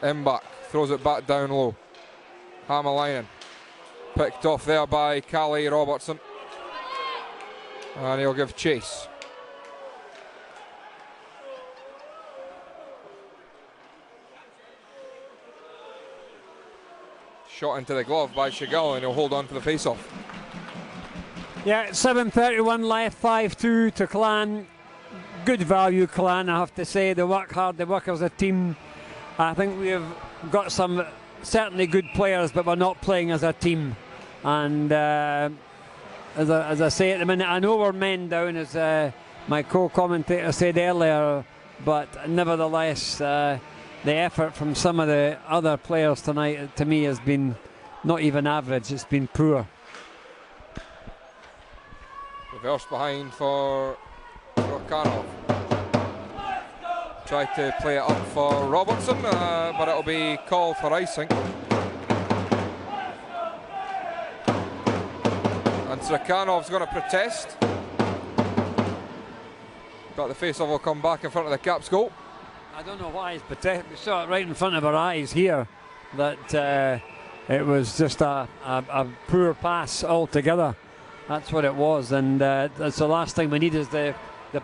Imbach throws it back down low. Hämäläinen picked off there by Callie Robertson. And he'll give chase. Shot into the glove by Shigal, and he'll hold on for the face-off. Yeah, 7:31 left, 5-2 to Clan. Good value, Clan, I have to say. They work hard, they work as a team. I think we've got some certainly good players, but we're not playing as a team. And as I say at the minute, I know we're men down, as my co-commentator said earlier, but nevertheless, the effort from some of the other players tonight, to me, has been not even average, it's been poor. Reverse behind for Rokanov. Tried to play it up for Robertson, but it'll be called for icing. And Srakanov's going to protest. But the face-off will come back in front of the Caps goal. I don't know why he's protesting. We saw it right in front of our eyes here, that it was just a poor pass altogether. That's what it was, and that's the last thing we need, is the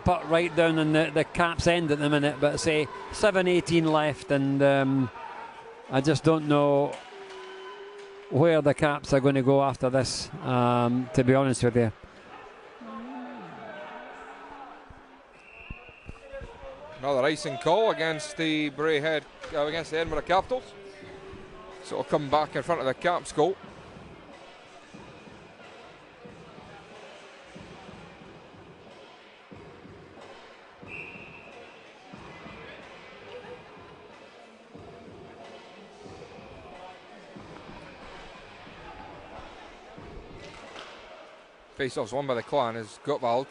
puck right down in the Caps end at the minute. But say 7:18 left, and I just don't know where the Caps are going to go after this, to be honest with you. Another icing call against the Braehead, against the Edinburgh Capitals. So it'll come back in front of the Caps goal. Face-off's won by the Clan is Gutwald.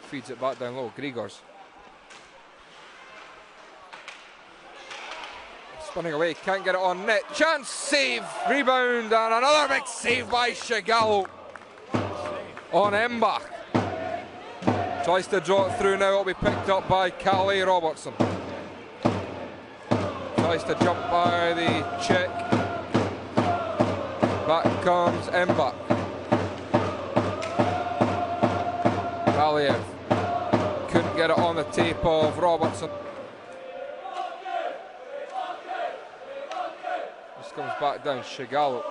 Feeds it back down low, Grigors. Spinning away, can't get it on net. Chance, save, rebound, and another big save by Shigal on Embach. Tries to draw it through now, it'll be picked up by Callie Robertson. Tries to jump by the Czech. Back comes Embach. Valiev couldn't get it on the tape of Robertson. This comes back down, Shigal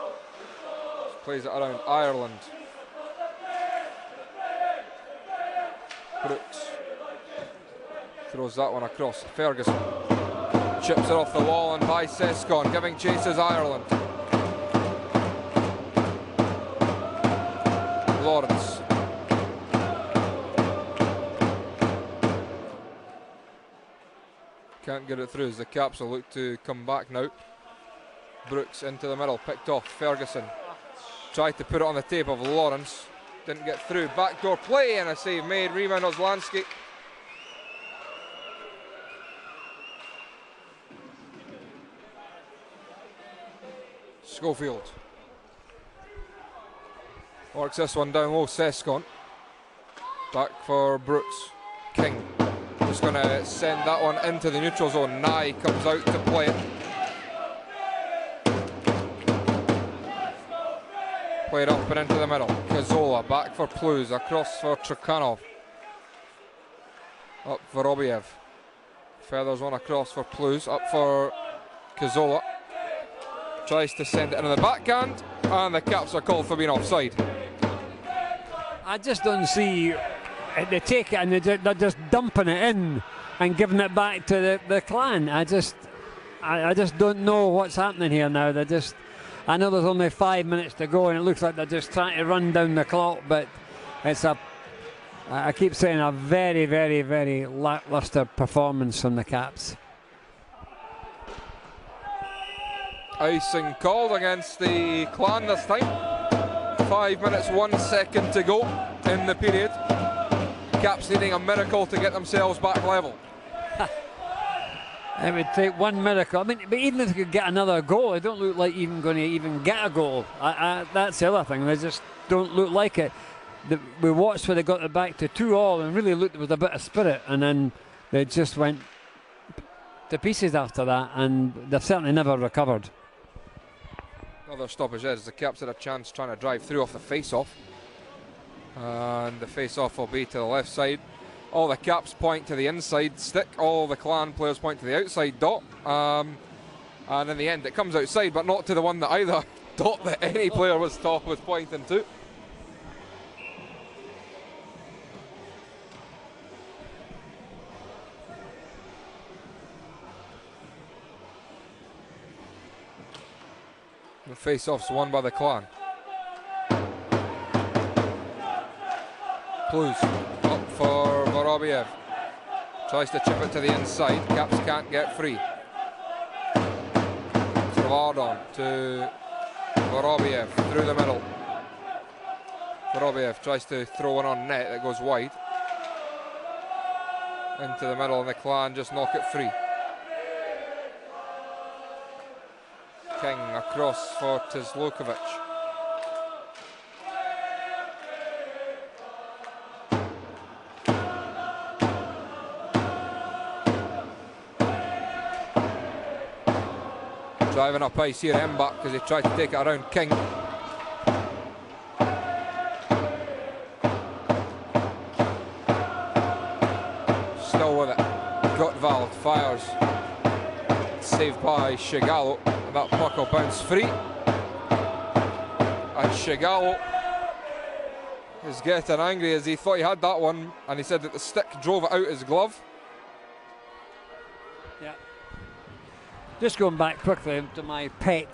plays it around Ireland. Brooks throws that one across. Ferguson chips it off the wall, and by Sescon, giving chase is Ireland. Lawrence. Can't get it through as the Caps will look to come back now. Brooks into the middle, picked off. Ferguson tried to put it on the tape of Lawrence. Didn't get through. Backdoor play and a save made. Rebound Ozlansky. Schofield works this one down low. Sescon. Back for Brooks. King. Just going to send that one into the neutral zone. Nye comes out to play it. Played up and into the middle. Cazzola back for Plews, across for Trakhanov. Up Vorobiev. Feathers one across for Plus. Up for Cazzola. Tries to send it into the backhand, and the Caps are called for being offside. I just don't see. They take it and they're just dumping it in and giving it back to the Clan. I just don't know what's happening here now. I know there's only 5 minutes to go, and it looks like they're just trying to run down the clock, but it's I keep saying, a very, very, very lacklustre performance from the Caps. Icing called against the Clan this time. 5 minutes, 1 second to go in the period. Caps needing a miracle to get themselves back level. It would take one miracle. I mean, but even if they could get another goal, they don't look like even going to even get a goal. That's the other thing. They just don't look like it. We watched where they got it back to 2-2 and really looked with a bit of spirit, and then they just went to pieces after that, and they've certainly never recovered. Another stoppage as the Caps had a chance trying to drive through off the face-off, and the face-off will be to the left side. All the Caps point to the inside stick, all the Clan players point to the outside dot, and in the end it comes outside, but not to the one that either dot that any player was pointing to. The face-off's won by the Clan. Plus up for Vorobiev. Tries to chip it to the inside. Caps can't get free. Travardon to Vorobiev through the middle. Vorobiev tries to throw one on net that goes wide. Into the middle, and the Clan just knock it free. King across for Tizlokovic. Driving up ice here, Mbak, because he tried to take it around King. Still with it. Gottwald fires. Saved by Shigalo. That puck will bounce free. And Shigalo is getting angry as he thought he had that one, and he said that the stick drove it out his glove. Yeah. Just going back quickly to my pet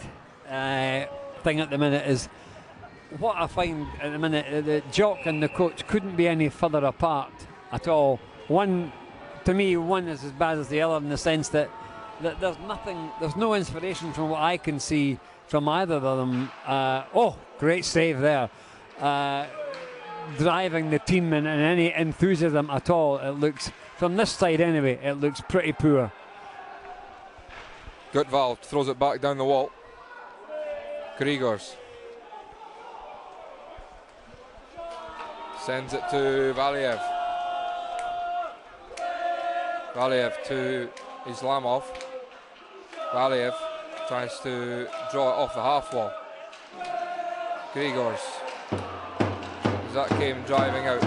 thing at the minute is what I find at the minute, the jock and the coach couldn't be any further apart at all. One, to me, one is as bad as the other in the sense that there's nothing, there's no inspiration from what I can see from either of them. Oh, great save there. Driving the team in any enthusiasm at all. It looks, from this side anyway, it looks pretty poor. Gottwald throws it back down the wall. Grigors sends it to Valiev. Valiev to Islamov. Valiev tries to draw it off the half wall. Grigors. That came driving out.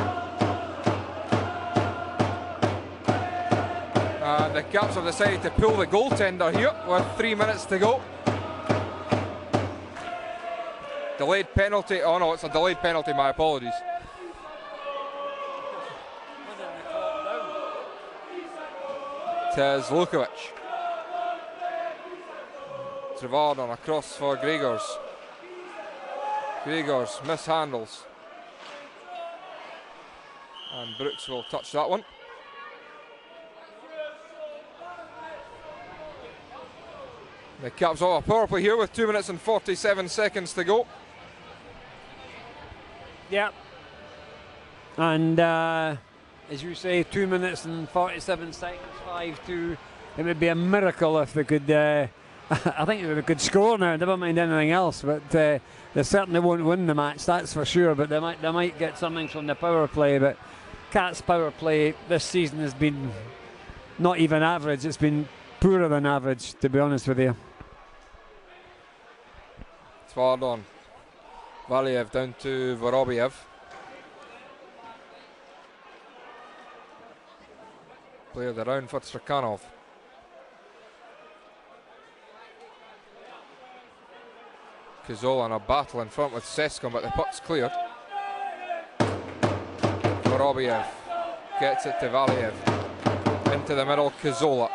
And the Caps have decided to pull the goaltender here with 3 minutes to go. Delayed penalty. Oh no, it's a delayed penalty, my apologies. Tezlukovic. Travardon across for Grigors. Grigors mishandles. And Brooks will touch that one. The Caps have a power play here with 2 minutes and 47 seconds to go. Yep. And as you say, 2 minutes and 47 seconds, 5-2. It would be a miracle if they could. I think they could score now. Never mind anything else, but they certainly won't win the match. That's for sure. But they might get something from the power play. But Cats' power play this season has been not even average. It's been poorer than average, to be honest with you. Tvardon. Valiev down to Vorobiev. Cleared around for Trakhanov. Cazzola in a battle in front with Sescon, but the puck's cleared. Vorobiev gets it to Valiev. Into the middle, Cazzola.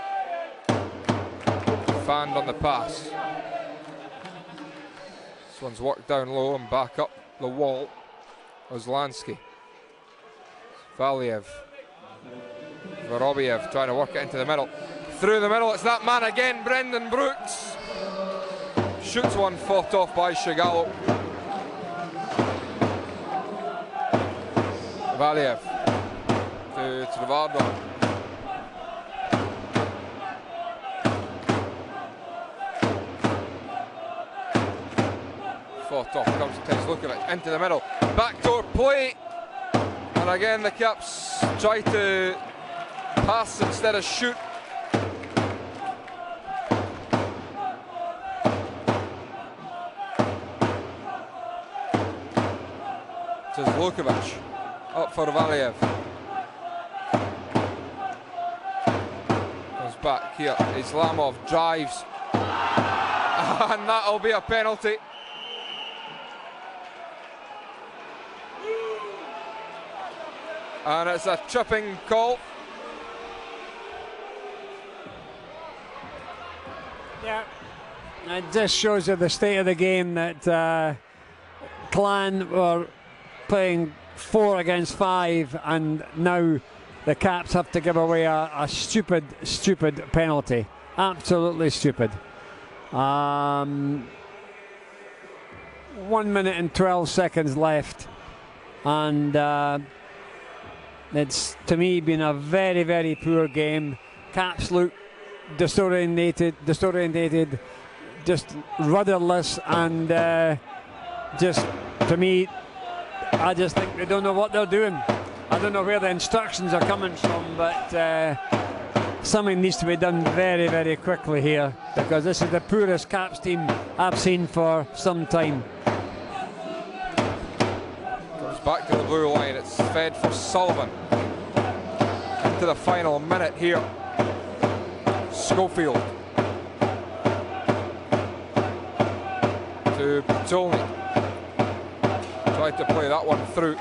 Fanned on the pass. This one's worked down low and back up the wall. Ozlansky. Valiev. Vorobiev trying to work it into the middle. Through the middle, it's that man again, Brendan Brooks. Shoots one, fought off by Shigallo. Valiev to Trevardo. Fought off, comes Teslukovic into the middle. Backdoor play. And again the Caps try to pass instead of shoot. Teslukovic up for Valiev. Goes back here. Islamov drives. And that'll be a penalty. And it's a tripping call. Yeah, it just shows you the state of the game that Clan were playing 4 against 5, and now the Caps have to give away a stupid penalty. Absolutely stupid. 1 minute and 12 seconds left, and it's, to me, been a very poor game. Caps look disorientated, just rudderless, and just, to me, I just think they don't know what they're doing. I don't know where the instructions are coming from, but something needs to be done very quickly here, because this is the poorest Caps team I've seen for some time. Goes back to the blue line, it's fed for Sullivan. Into the final minute here. Schofield. To Petolny. Tried to play that one through.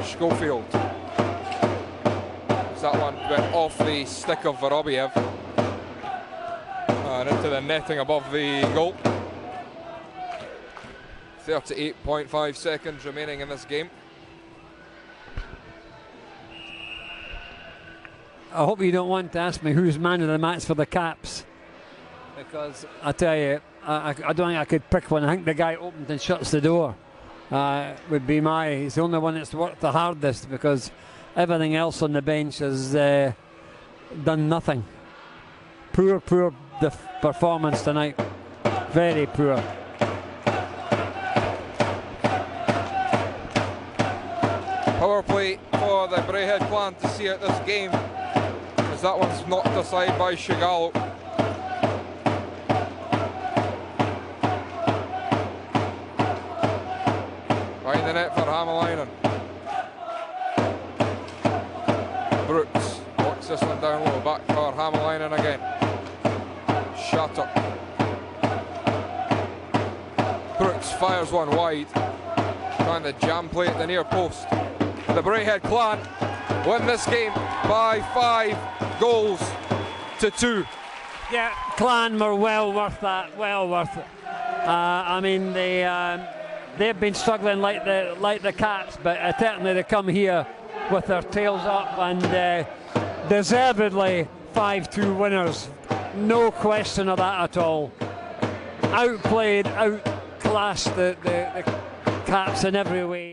Schofield. That one went off the stick of Vorobiev and into the netting above the goal. 38.5 seconds remaining in this game. I hope you don't want to ask me who's man of the match for the Caps, because I tell you, I don't think I could pick one. I think the guy opens and shuts the door would be he's the only one that's worked the hardest, because everything else on the bench has done nothing. Poor performance tonight. Very poor. Power play for the Braehead Clan to see out this game, as that one's knocked aside by Shigallo. Behind the net for Hamalainen. Brooks walks this one down low, back for Hamalainen again. Shattuck. Brooks fires one wide, trying to jam play at the near post. The Braehead Clan win this game by 5 goals to 2. Yeah, Clan were well worth that, well worth it. I mean, they've been struggling like the Caps, but certainly they come here with their tails up, and deservedly 5-2 winners. No question of that at all. Outplayed, outclassed the Caps in every way.